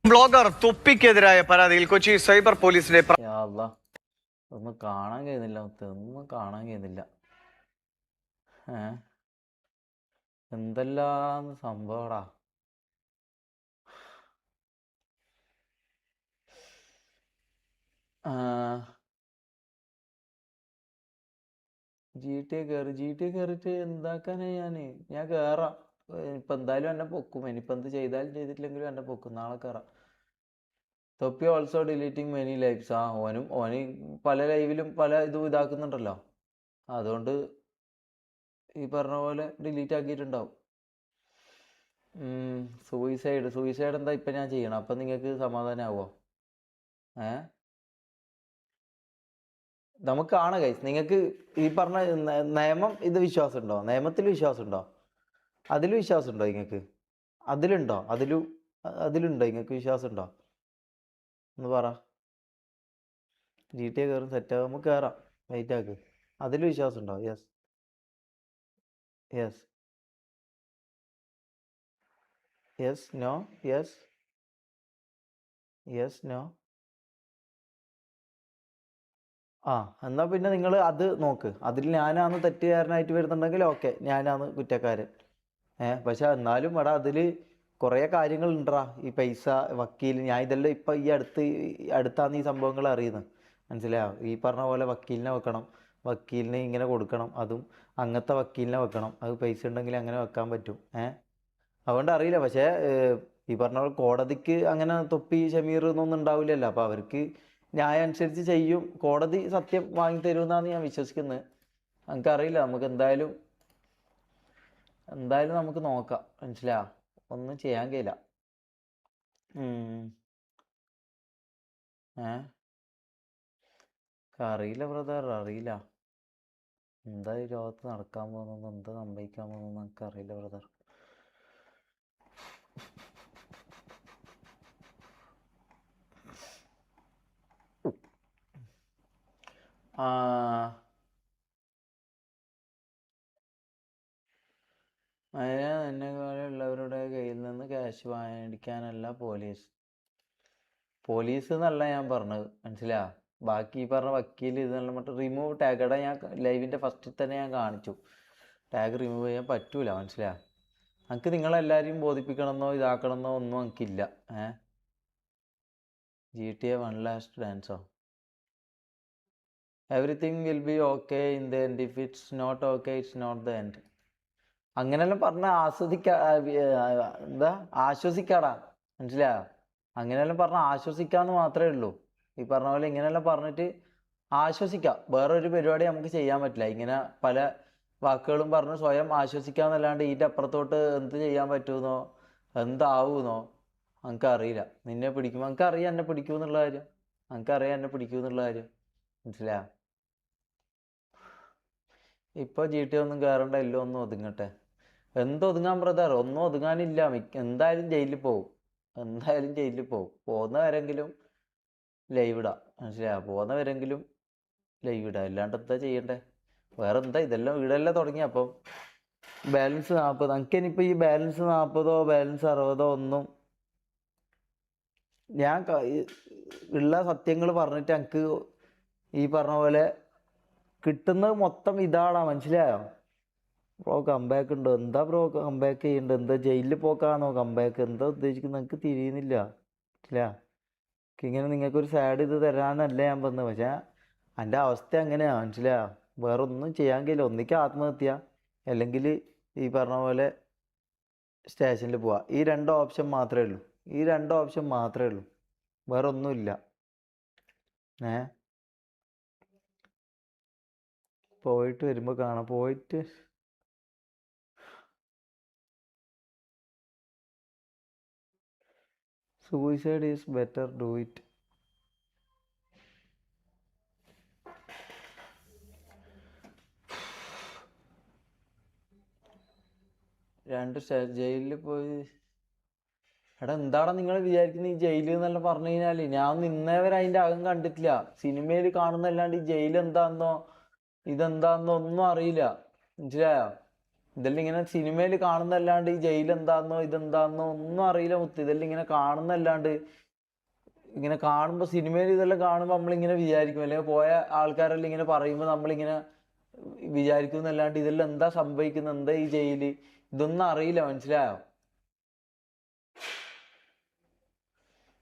ബ്ലോഗർ തൊപ്പിക്കെതിരായ പരാതിയിൽ കൊച്ചി സൈബർ പോലീസിന്റെ യാ അല്ലാ, ഒന്നും കാണാൻ കഴിയുന്നില്ല മുത്തേ, ഒന്നും കാണാൻ കഴിയുന്നില്ല. എന്തെല്ലാം സംഭവടാ. ജി ടി കയറിയിട്ട് എന്താക്കാനാ? ഞാൻ കയറാം. ഇപ്പം എന്തായാലും എന്നെ പൊക്കും. ഇനിയിപ്പോൾ എന്ത് ചെയ്താലും ചെയ്തിട്ടില്ലെങ്കിലും എന്നെ പൊക്കും. നാളെ കയറാം. തൊപ്പി ഓൾസോ ഡിലീറ്റിംഗ് മെനി ലൈവ്സ്. ഓന് പല ലൈവിലും പല ഇതും ഇതാക്കുന്നുണ്ടല്ലോ, അതുകൊണ്ട് ഈ പറഞ്ഞ പോലെ ഡിലീറ്റ് ആക്കിയിട്ടുണ്ടാവും. സൂയിസൈഡ് എന്താ ഇപ്പം ഞാൻ ചെയ്യണം? അപ്പം നിങ്ങൾക്ക് സമാധാനമാവോ? നമുക്ക് കാണാം ഗൈസ്. നിങ്ങൾക്ക് ഈ പറഞ്ഞ നിയമം ഇത് വിശ്വാസമുണ്ടോ? നിയമത്തിൽ വിശ്വാസമുണ്ടോ? അതിൽ വിശ്വാസമുണ്ടോ നിങ്ങൾക്ക്? അതിലുണ്ടോ നിങ്ങൾക്ക് വിശ്വാസമുണ്ടോ? ഒന്ന് പറ. ജി ടി കയറും, സെറ്റാകും, നമുക്ക് കയറാം. വെയിറ്റ് ആക്ക്. അതിൽ വിശ്വാസമുണ്ടോ? Yes yes yes no yes yes no. എന്നാൽ പിന്നെ നിങ്ങൾ അത് നോക്ക്. അതിൽ ഞാനാണ് തെറ്റുകാരനായിട്ട് വരുന്നുണ്ടെങ്കിൽ ഓക്കെ, ഞാനാണ് കുറ്റക്കാരൻ. പക്ഷെ എന്നാലും എടാ അതിൽ കുറേ കാര്യങ്ങളുണ്ടാ. ഈ പൈസ, വക്കീൽ, ഞാൻ ഇതെല്ലാം ഇപ്പം ഈ അടുത്താണ് ഈ സംഭവങ്ങൾ അറിയുന്നത്. മനസ്സിലായോ? ഈ പറഞ്ഞ പോലെ വക്കീലിനെ വെക്കണം, വക്കീലിന് ഇങ്ങനെ കൊടുക്കണം, അതും അങ്ങനത്തെ വക്കീലിനെ വെക്കണം. അത് പൈസ ഉണ്ടെങ്കിൽ അങ്ങനെ വെക്കാൻ പറ്റും. അതുകൊണ്ട് അറിയില്ല. പക്ഷേ ഈ പറഞ്ഞ പോലെ കോടതിക്ക് അങ്ങനെ തൊപ്പി ഷമീർ എന്നൊന്നും ഉണ്ടാവില്ലല്ലോ. അപ്പോൾ അവർക്ക് ന്യായം അനുസരിച്ച് ചെയ്യും. കോടതി സത്യം വാങ്ങി തരുമെന്നാണ് ഞാൻ വിശ്വസിക്കുന്നത്. നമുക്കറിയില്ല. നമുക്ക് എന്തായാലും നമുക്ക് നോക്കാം. മനസ്സിലാ? ഒന്നും ചെയ്യാൻ കഴിയില്ല. അറിയില്ല ബ്രദർ, അറിയില്ല. എന്താ ഈ ലോകത്ത് നടക്കാൻ പോകുന്നു, എന്താ സംഭവിക്കാൻ പോകുന്നു നമുക്ക് അറിയില്ല ബ്രദർ. എന്നെക്കാളുള്ളവരുടെ കയ്യിൽ നിന്ന് ക്യാഷ് മേടിക്കാനല്ല പോലീസ് എന്നല്ല ഞാൻ പറഞ്ഞത്. മനസ്സിലാ? ബാക്കി ഈ പറഞ്ഞ വക്കീൽ ഇതെല്ല മറ്റേ റിമൂവ് ടാഗ് ഞാൻ ലൈവിൻ്റെ ഫസ്റ്റിൽ തന്നെ ഞാൻ കാണിച്ചു. ടാഗ് റിമൂവ് ചെയ്യാൻ പറ്റൂല. മനസ്സിലാ? എനിക്ക് നിങ്ങളെല്ലാവരെയും ബോധിപ്പിക്കണമെന്നോ ഇതാക്കണമെന്നോ ഒന്നും എനിക്കില്ല. GTA 1 ലാസ്റ്റ് ഡാൻസോ? Everything will be okay in the end. If it's not okay it's not the end. അങ്ങനെല്ലാം പറഞ്ഞ ആശ്വസിക്കാടാ. മനസ്സിലായോ? അങ്ങനെയെല്ലാം പറഞ്ഞ ആശ്വസിക്കാന്ന് മാത്രമേ ഉള്ളൂ. ഈ പറഞ്ഞ പോലെ ഇങ്ങനെയെല്ലാം പറഞ്ഞിട്ട് ആശ്വസിക്കാം. വേറൊരു പരിപാടി നമുക്ക് ചെയ്യാൻ പറ്റില്ല. ഇങ്ങനെ പല വാക്കുകളും പറഞ്ഞ് സ്വയം ആശ്വസിക്കാന്നല്ലാണ്ട് ഇതിൻ്റെ അപ്പുറത്തോട്ട് എന്ത് ചെയ്യാൻ പറ്റുമെന്നോ എന്താവുമെന്നോ എനിക്കറിയില്ല. നിന്നെ പിടിക്കും, എനിക്കറിയാം എന്നെ പിടിക്കുമെന്നുള്ള കാര്യം. മനസ്സിലായോ? ഇപ്പോൾ GTA ഒന്നും കയറണ്ട, എല്ലാം ഒന്നും ഒതുങ്ങട്ടെ. എന്തൊതുങ്ങാൻ ബ്രദർ? ഒന്നും ഒതുങ്ങാനില്ല. എന്തായാലും ജയിലിൽ പോകും. പോകുന്നവരെങ്കിലും ലൈവ് ഇടാം. മനസ്സിലായോ? പോകുന്നവരെങ്കിലും ലൈവ് ഇടാം. അല്ലാണ്ട് എന്താ ചെയ്യണ്ടേ? വേറെ എന്താ? ഇതെല്ലാം വീടല്ലേ തുടങ്ങി. അപ്പം ബാലൻസ് 40. എനിക്കിനിപ്പോൾ ഈ ബാലൻസ് 40 ബാലൻസ് 60 ഒന്നും ഞാൻ ഉള്ള സത്യങ്ങൾ പറഞ്ഞിട്ട് എനിക്ക് ഈ പറഞ്ഞ പോലെ കിട്ടുന്നത് മൊത്തം ഇതാടാ. മനസ്സിലായോ? ബ്രോ കംബാക്ക് ഉണ്ടോ? എന്താ ബ്രോ കംബാക്ക് ചെയ്യണ്ടോ? എന്താ ജയിലിൽ പോക്കാണോ കംബാക്ക്? എന്താ ഉദ്ദേശിക്കുന്നത്? എനിക്ക് തിരിയുന്നില്ല. മനസ്സിലാ? ഇങ്ങനെ നിങ്ങൾക്കൊരു സാഡ് ഇത് തരാനല്ല ഞാൻ വന്നത്. പക്ഷേ എൻ്റെ അവസ്ഥ എങ്ങനെയാ മനസ്സിലായോ? വേറെ ഒന്നും ചെയ്യാൻ കഴിയില്ല. ഒന്നിക്ക് ആത്മഹത്യ, അല്ലെങ്കിൽ ഈ പറഞ്ഞ പോലെ സ്റ്റേഷനിൽ പോവാ. ഈ 2 ഓപ്ഷൻ മാത്രമേ ഉള്ളൂ. ഈ 2 ഓപ്ഷൻ മാത്രമേ ഉള്ളൂ. വേറെ ഒന്നുമില്ല. പോയിട്ട് വരുമ്പോൾ കാണാം. പോയിട്ട് suicide is better, do it. ജയിലിൽ പോയി. എടാ എന്താടാ നിങ്ങൾ വിചാരിക്കുന്നത്? ഈ ജയിലിൽ എന്നെല്ലാം പറഞ്ഞു കഴിഞ്ഞാല് ഞാൻ നിന്നവരെ അതിന്റെ അകം കണ്ടിട്ടില്ല. സിനിമയിൽ കാണുന്നല്ലാണ്ട് ഈ ജയിൽ എന്താന്നോ ഇതെന്താന്നോ ഒന്നും അറിയില്ല. മനസ്സിലായോ? ഇതെല്ലാം ഇങ്ങനെ സിനിമയിൽ കാണുന്നല്ലാണ്ട് ഈ ജയിൽ എന്താന്നോ ഇതെന്താന്നോ ഒന്നും അറിയില്ല മുത്ത്. ഇതെല്ലാം ഇങ്ങനെ കാണുന്നല്ലാണ്ട്, ഇങ്ങനെ കാണുമ്പോൾ സിനിമയിൽ ഇതെല്ലാം കാണുമ്പോൾ നമ്മളിങ്ങനെ വിചാരിക്കും, അല്ലെങ്കിൽ പോയ ആൾക്കാരെല്ലാം ഇങ്ങനെ പറയുമ്പോൾ നമ്മളിങ്ങനെ വിചാരിക്കുന്നല്ലാണ്ട് ഇതെല്ലാം എന്താ സംഭവിക്കുന്നത്, എന്താ ഈ ജയില്, ഇതൊന്നും അറിയില്ല. മനസ്സിലായോ?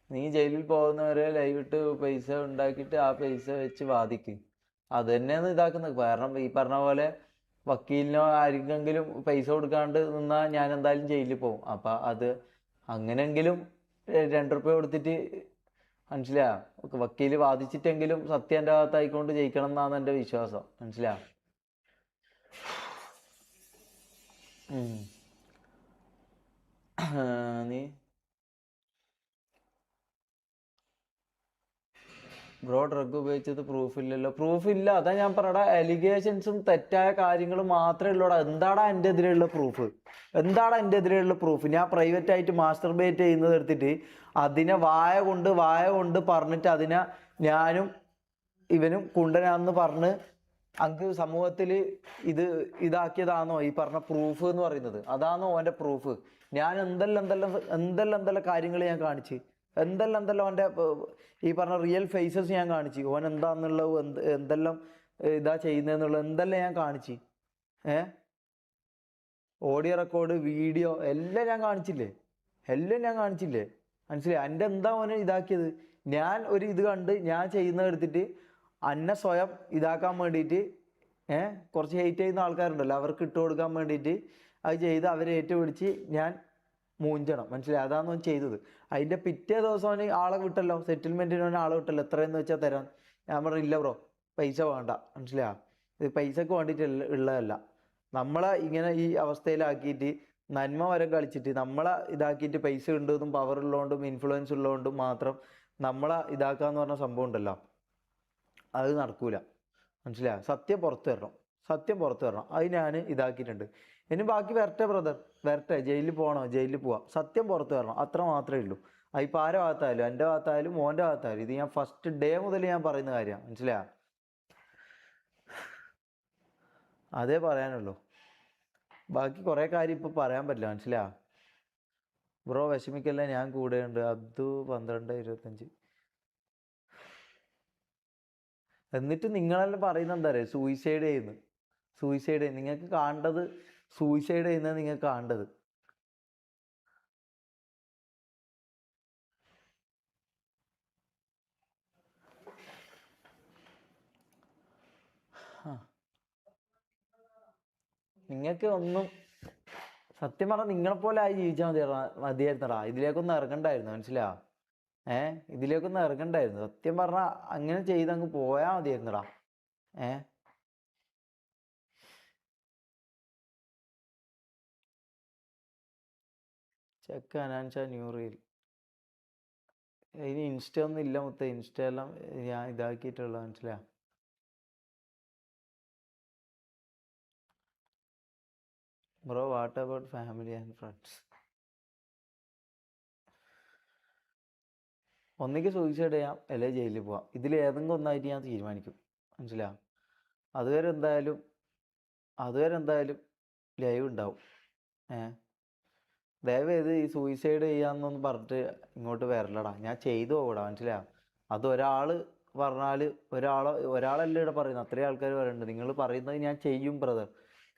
നീ ജയിലിൽ പോകുന്നവരെ ലൈവ് ഇട്ട് പൈസ ഉണ്ടാക്കിയിട്ട് ആ പൈസ വെച്ച് വാദിക്ക്. അത് തന്നെയാണ് ഇതാക്കുന്നത്. കാരണം ഈ പറഞ്ഞ പോലെ വക്കീലിനോ ആർക്കെങ്കിലും പൈസ കൊടുക്കാണ്ട് നിന്നാൽ ഞാൻ എന്തായാലും ജയിലിൽ പോകും. അപ്പം അത് അങ്ങനെയെങ്കിലും 2 റുപ്യ കൊടുത്തിട്ട്, മനസ്സിലായോ, വക്കീല് വാദിച്ചിട്ടെങ്കിലും സത്യം എൻ്റെ ഭാഗത്തായിക്കൊണ്ട് ജയിക്കണം എന്നാണ് എൻ്റെ വിശ്വാസം. മനസ്സിലായോ? നീ ബ്രോ ഡ്രഗ് ഉപയോഗിച്ചത് പ്രൂഫില്ലല്ലോ. പ്രൂഫില്ല, അതാ ഞാൻ പറയടാ. അലിഗേഷൻസും തെറ്റായ കാര്യങ്ങളും മാത്രമേ ഉള്ളൂടാ. എന്താടാ എൻ്റെ എതിരെയുള്ള പ്രൂഫ്? എന്താടാ എൻ്റെ എതിരെയുള്ള പ്രൂഫ്? ഞാൻ പ്രൈവറ്റ് ആയിട്ട് മാസ്റ്റർബേറ്റ് ചെയ്യുന്നത് എടുത്തിട്ട് അതിനെ വായ കൊണ്ട് പറഞ്ഞിട്ട് അതിനെ ഞാനും ഇവനും കുണ്ടനാന്ന് പറഞ്ഞ് അങ്ങ് സമൂഹത്തിൽ ഇതാക്കിയതാണോ ഈ പറഞ്ഞ പ്രൂഫ് എന്ന് പറയുന്നത്? അതാണോ ഓൻ്റെ പ്രൂഫ്? ഞാൻ എന്തെല്ലാം കാര്യങ്ങൾ ഞാൻ കാണിച്ച്, എന്തെല്ലാം അവൻ്റെ ഈ പറഞ്ഞ റിയൽ ഫേസസ് ഞാൻ കാണിച്ച്, ഓൻ എന്താന്നുള്ളത്, എന്തെല്ലാം ഇതാ ചെയ്യുന്നതെന്നുള്ളത് എന്തെല്ലാം ഞാൻ കാണിച്ച്. ഓഡിയോ റെക്കോർഡ്, വീഡിയോ എല്ലാം ഞാൻ കാണിച്ചില്ലേ? മനസ്സിലായി? എൻ്റെ എന്താ ഓനെ ഇതാക്കിയത്? ഞാൻ ഒരു ഇത് കണ്ട് ഞാൻ ചെയ്യുന്നത് എടുത്തിട്ട് അന്നെ സ്വയം ഇതാക്കാൻ വേണ്ടിയിട്ട് കുറച്ച് ഹെയ്റ്റ് ചെയ്യുന്ന ആൾക്കാരുണ്ടല്ലോ, അവർക്ക് ഇട്ട് കൊടുക്കാൻ വേണ്ടിയിട്ട് അത് ചെയ്ത് അവരെ ഏറ്റുപിടിച്ച് ഞാൻ മൂഞ്ചണം. മനസ്സിലായി? അതാണ് അവൻ ചെയ്തത്. അതിൻ്റെ പിറ്റേ ദിവസം അവന് ആളെ വിട്ടല്ലോ, സെറ്റിൽമെൻറ്റിന് അവന് ആളെ വിട്ടല്ലോ. എത്രയെന്ന് വെച്ചാൽ തരാൻ. ഞാൻ പറഞ്ഞു ഇല്ല ബ്രോ, പൈസ വേണ്ട. മനസ്സിലായോ? ഇത് പൈസക്ക് വേണ്ടിയിട്ട് ഉള്ളതല്ല. നമ്മളെ ഇങ്ങനെ ഈ അവസ്ഥയിലാക്കിയിട്ട് നന്മ വരെ കളിച്ചിട്ട് നമ്മളെ ഇതാക്കിയിട്ട് പൈസ ഉണ്ടെന്നും പവർ ഉള്ളതുകൊണ്ടും ഇൻഫ്ലുവൻസ് ഉള്ളതുകൊണ്ടും മാത്രം നമ്മളെ ഇതാക്കാന്ന് പറഞ്ഞ സംഭവം ഉണ്ടല്ലോ, അത് നടക്കൂല. മനസ്സിലായോ? സത്യം പുറത്തു വരണം. അത് ഞാൻ ഇതാക്കിയിട്ടുണ്ട്. ഇനി ബാക്കി വരട്ടെ ബ്രദർ, വരട്ടെ. ജയിലിൽ പോകണോ ജയിലിൽ പോവാം. സത്യം പുറത്തു വരണം, അത്ര മാത്രമേ ഉള്ളൂ. അതിപ്പോൾ ആരുടെ ഭാഗത്തായാലും, എൻ്റെ ഭാഗത്തായാലും മോൻ്റെ ഭാഗത്തായാലും, ഇത് ഞാൻ ഫസ്റ്റ് ഡേ മുതൽ ഞാൻ പറയുന്ന കാര്യമാണ്. മനസ്സിലായോ? അതേ പറയാനുള്ളൂ. ബാക്കി കുറേ കാര്യം ഇപ്പോൾ പറയാൻ പറ്റില്ല. മനസ്സിലായോ ബ്രോ? വിഷമിക്കല്ല, ഞാൻ കൂടെയുണ്ട്. അബ്ദു 1225. എന്നിട്ട് നിങ്ങളെല്ലാം പറയുന്നത് എന്താ പറയുക? സൂയിസൈഡ് നിങ്ങൾക്ക് കാണേണ്ടത് സൂയിസൈഡ് ചെയ്യുന്നത് നിങ്ങൾക്ക് കാണേണ്ടത്. നിങ്ങൾക്ക് ഒന്നും സത്യം പറഞ്ഞാൽ നിങ്ങളെപ്പോലെ ആയി ജീവിച്ചാൽ മതിയായിരുന്നടാ. ഇതിലേക്കൊന്നും ഇറങ്ങണ്ടായിരുന്നു. മനസ്സിലായോ? ഇതിലേക്കൊന്നും ഇറങ്ങണ്ടായിരുന്നു. സത്യം പറഞ്ഞാൽ അങ്ങനെ ചെയ്ത് അങ്ങ് പോയാൽ മതിയായിരുന്നടാ. ചെക്ക് അനാൻഷ ന്യൂ റീൽ. ഇനി ഇൻസ്റ്റ ഒന്നും ഇല്ല മുത്തേ. ഇൻസ്റ്റ എല്ലാം ഞാൻ ഇതാക്കിയിട്ടുള്ള. മനസ്സിലായോ? Bro what about family and friends? ഒന്നിക്ക് സൂയിസൈഡ് ചെയ്യാം, അല്ലെങ്കിൽ ജയിലിൽ പോവാം. ഇതിൽ ഏതെങ്കിലും ഒന്നായിട്ട് ഞാൻ തീരുമാനിക്കും. മനസ്സിലായോ? അതുവരെ എന്തായാലും ലൈവ് ഉണ്ടാവും. ദയവേത് ഈ സൂയിസൈഡ് ചെയ്യാന്നൊന്നും പറഞ്ഞിട്ട് ഇങ്ങോട്ട് വരലടാ. ഞാൻ ചെയ്തു പോകൂടാ. മനസ്സിലായോ? അത് ഒരാൾ പറഞ്ഞാൽ ഒരാളല്ല ഇവിടെ പറയുന്നത്, അത്രയും ആൾക്കാർ പറയുന്നുണ്ട്. നിങ്ങൾ പറയുന്നത് ഞാൻ ചെയ്യും ബ്രദർ.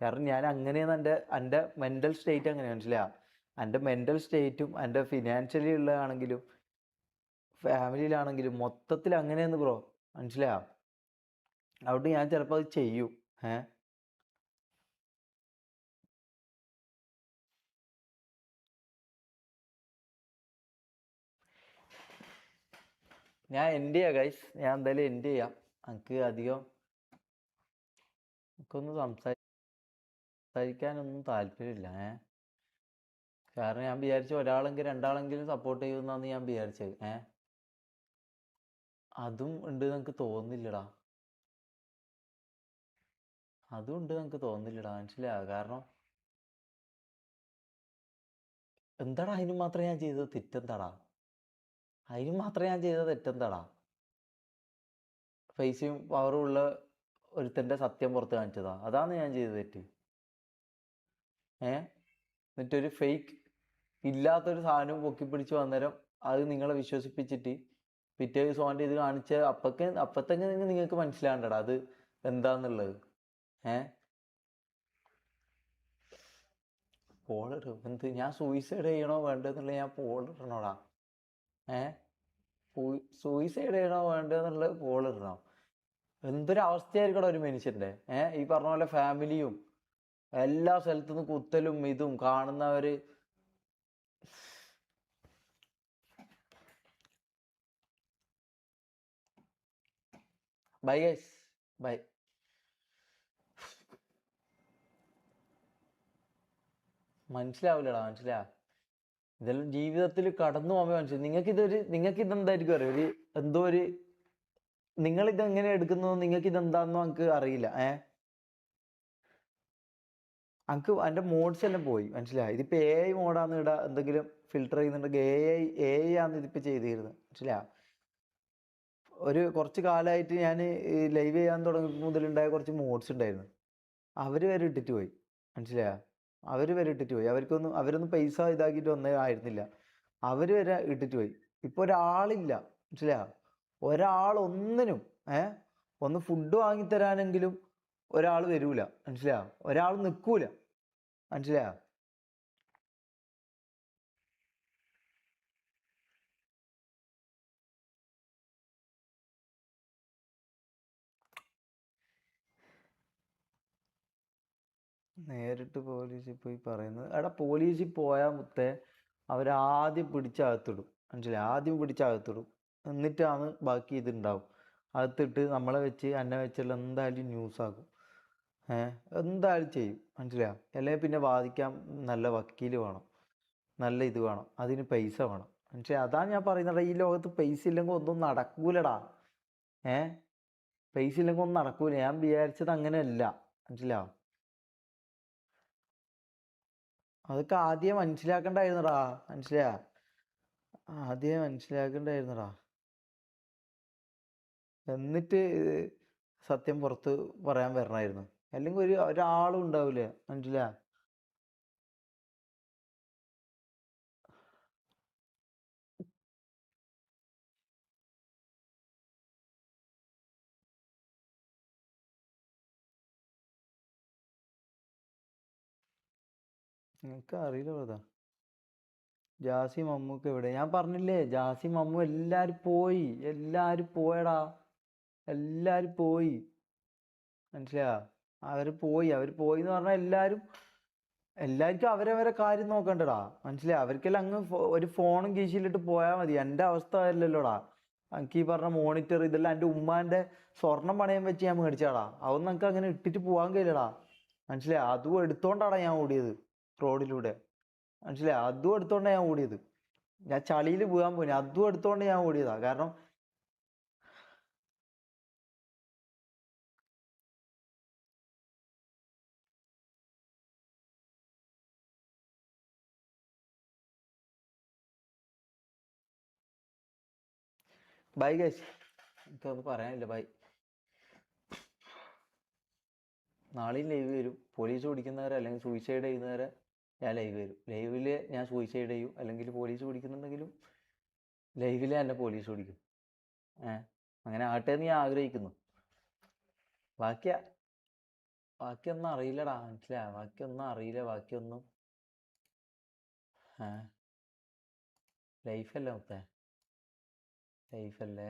കാരണം ഞാൻ അങ്ങനെയാണ് എൻ്റെ മെൻ്റൽ സ്റ്റേറ്റ് അങ്ങനെ. മനസ്സിലായോ? എൻ്റെ മെൻ്റൽ സ്റ്റേറ്റും എൻ്റെ ഫിനാൻഷ്യലി ഉള്ളതാണെങ്കിലും ഫാമിലിയിലാണെങ്കിലും മൊത്തത്തിൽ അങ്ങനെയെന്ന് ബ്രോ, മനസ്സിലായോ? അതുകൊണ്ട് ഞാൻ ചിലപ്പോൾ അത് ചെയ്യും. ഞാൻ എൻഡ് ചെയ്യാം ഗൈസ്, ഞാൻ എന്തായാലും എൻഡ് ചെയ്യാം. എനിക്ക് അധികം എനിക്കൊന്നും സംസാരിക്കാനൊന്നും താല്പര്യമില്ല. കാരണം ഞാൻ വിചാരിച്ചു ഒരാളെങ്കിലും രണ്ടാളെങ്കിലും സപ്പോർട്ട് ചെയ്യുമെന്നാണ് ഞാൻ വിചാരിച്ചത്. അതും ഉണ്ട് എനിക്ക് തോന്നുന്നില്ലടാ, അതും ഉണ്ട് എനിക്ക് തോന്നുന്നില്ലടാ, മനസ്സിലായോ? കാരണം എന്താടാ അതിന് മാത്രം ഞാൻ ചെയ്തത് തെറ്റെന്താടാ? അതിന് മാത്രം ഞാൻ ചെയ്തത് തെറ്റെന്താടാ? പൈസയും പവറും ഉള്ള ഒരുത്തൻ്റെ സത്യം പുറത്ത് കാണിച്ചതാ, അതാണ് ഞാൻ ചെയ്തത് തെറ്റ്. എന്നിട്ടൊരു ഫേക്ക് ഇല്ലാത്തൊരു സാധനവും പൊക്കിപ്പിടിച്ച് വന്നേരം അത് നിങ്ങളെ വിശ്വസിപ്പിച്ചിട്ട് പിറ്റേ ദിവസം ഓൻ്റെ ഇത് കാണിച്ച അപ്പത്തന്നെ നിങ്ങൾക്ക് മനസ്സിലാകണ്ടടാ അത് എന്താന്നുള്ളത്. പോളിടും എന്ത്? ഞാൻ സൂയിസൈഡ് ചെയ്യണോ വേണ്ടെന്നുള്ളത് ഞാൻ പോളിടണോടാ? സൂയിസൈഡ് ചെയ്യണോ വേണ്ടെന്നുള്ളത് പോളിടണം? എന്തൊരവസ്ഥയായിരിക്കടാ ഒരു മനുഷ്യൻ്റെ. ഈ പറഞ്ഞ പോലെ ഫാമിലിയും എല്ലാ സ്ഥലത്തുനിന്ന് കുത്തലും ഇതും കാണുന്നവര്. Bye guys, bye. മനസ്സിലാവില്ലടാ, മനസ്സിലാ? ഇതെല്ലാം ജീവിതത്തിൽ കടന്നു പോകുമ്പോൾ മനസ്സിലാവും. നിങ്ങൾക്കിതെന്തായിരിക്കും അറിയാം, ഒരു എന്തോ ഒരു നിങ്ങളിതെങ്ങനെ എടുക്കുന്നു, നിങ്ങൾക്ക് ഇതെന്താണെന്നോ എനിക്ക് അറിയില്ല. എനിക്ക് എൻ്റെ മോഡ്സ് എല്ലാം പോയി, മനസ്സിലായി? ഇതിപ്പോൾ AI മോഡാന്ന് ഇടാ എന്തെങ്കിലും ഫിൽട്ടർ ചെയ്യുന്നുണ്ടെങ്കിൽ AI ആണ് ഇതിപ്പോൾ ചെയ്തിരുന്നത്, മനസ്സിലായോ? ഒരു കുറച്ച് കാലമായിട്ട് ഞാൻ ലൈവ് ചെയ്യാൻ തുടങ്ങി മുതലുണ്ടായ കുറച്ച് മോഡ്സ് ഉണ്ടായിരുന്നു, അവർ വരെ ഇട്ടിട്ട് പോയി, മനസ്സിലായോ? അവർ വരെ ഇട്ടിട്ട് പോയി. അവരൊന്നും പൈസ ഇതാക്കിയിട്ട് ഒന്നേ ആയിരുന്നില്ല, അവർ വരെ ഇട്ടിട്ട് പോയി. ഇപ്പോൾ ഒരാളില്ല, മനസ്സിലായോ? ഒരാളൊന്നിനും ഒന്ന് ഫുഡ് വാങ്ങിത്തരാനെങ്കിലും ഒരാൾ വരൂല, മനസ്സിലായോ? ഒരാൾ നിൽക്കൂല, മനസ്സിലായോ? നേരിട്ട് പോലീസിൽ പോയി പറയുന്നത്, എടാ പോലീസിൽ പോയാൽ മുത്തേ അവരാദ്യം പിടിച്ചകത്തിടും, മനസ്സിലായി? ആദ്യം പിടിച്ചകത്തിടും, എന്നിട്ടാണ് ബാക്കി ഇതുണ്ടാവും. അകത്തിട്ട് നമ്മളെ വെച്ച് എന്നെ വെച്ചുള്ള എന്തായാലും ന്യൂസ് ആക്കും, എന്തായാലും ചെയ്യും, മനസ്സിലായോ? അല്ലെങ്കിൽ പിന്നെ വാദിക്കാൻ നല്ല വക്കീൽ വേണം, നല്ല ഇത് വേണം, അതിന് പൈസ വേണം, മനസ്സിലായി? അതാണ് ഞാൻ പറയുന്നത്, ഈ ലോകത്ത് പൈസ ഇല്ലെങ്കിൽ ഒന്നും നടക്കൂലടാ. പൈസ ഇല്ലെങ്കിൽ ഒന്നും നടക്കൂല. ഞാൻ വിചാരിച്ചത് അങ്ങനെയല്ല, മനസ്സിലായോ? അതൊക്കെ ആദ്യം മനസ്സിലാക്കണ്ടായിരുന്നടാ, മനസ്സിലായോ? ആദ്യം മനസ്സിലാക്കണ്ടായിരുന്നടാ, എന്നിട്ട് സത്യം പുറത്ത് പറയാൻ വരണമായിരുന്നു. അല്ലെങ്കിൽ ഒരാളും ഉണ്ടാവില്ല, മനസ്സിലായോ? നിങ്ങൾക്ക് അറിയില്ല ബ്രദർ. ജാസി മമ്മൂക്ക് എവിടെ? ഞാൻ പറഞ്ഞില്ലേ, ജാസി മമ്മു എല്ലാരും പോയടാ, എല്ലാരും പോയി, മനസ്സിലായോ? അവര് പോയി എന്ന് പറഞ്ഞാൽ എല്ലാവർക്കും അവരവരെ കാര്യം നോക്കണ്ടടാ, മനസ്സിലായോ? അവർക്കെല്ലാം അങ്ങ് ഒരു ഫോണും കീശയിലിട്ട് പോയാൽ മതി. എൻ്റെ അവസ്ഥ അല്ലല്ലോടാ. എനിക്ക് ഈ പറഞ്ഞ മോണിറ്റർ ഇതെല്ലാം എൻ്റെ ഉമ്മാൻ്റെ സ്വർണം പണയം വെച്ച് ഞാൻ മേടിച്ചാടാ. അതൊന്നും നമുക്ക് അങ്ങനെ ഇട്ടിട്ട് പോകാൻ കഴിയില്ലടാ, മനസ്സിലായോ? അതും എടുത്തോണ്ടാടാ ഞാൻ ഓടിയത് റോഡിലൂടെ, മനസ്സിലായോ? അതും എടുത്തോണ്ടാണ് ഞാൻ ഓടിയത്. ഞാൻ ചളിയിൽ പോകാൻ പോയി, അതും എടുത്തോണ്ട് ഞാൻ ഓടിയതാ. കാരണം ബൈ ഗൈസ്, എനിക്കൊന്നും പറയാനില്ല. ബൈ. നാളെയും ലൈവ് വരും. പോലീസ് പിടിക്കുന്നവരെ അല്ലെങ്കിൽ സൂയിസൈഡ് ചെയ്യുന്നവരെ ഞാൻ ലൈവ് വരും. ലൈവിൽ ഞാൻ സൂയിസൈഡ് ചെയ്യും, അല്ലെങ്കിൽ പോലീസ് പിടിക്കുന്നുണ്ടെങ്കിലും ലൈവിൽ എന്നെ പോലീസ് പിടിക്കും. അങ്ങനെ ആട്ടെ എന്ന് ഞാൻ ആഗ്രഹിക്കുന്നു. ബാക്കിയൊന്നും അറിയില്ലടാ, മനസ്സിലായോ? ബാക്കിയൊന്നും അറിയില്ല, ബാക്കിയൊന്നും ലൈഫല്ലേ മൊത്തം. ലൈഫ് അല്ലേ,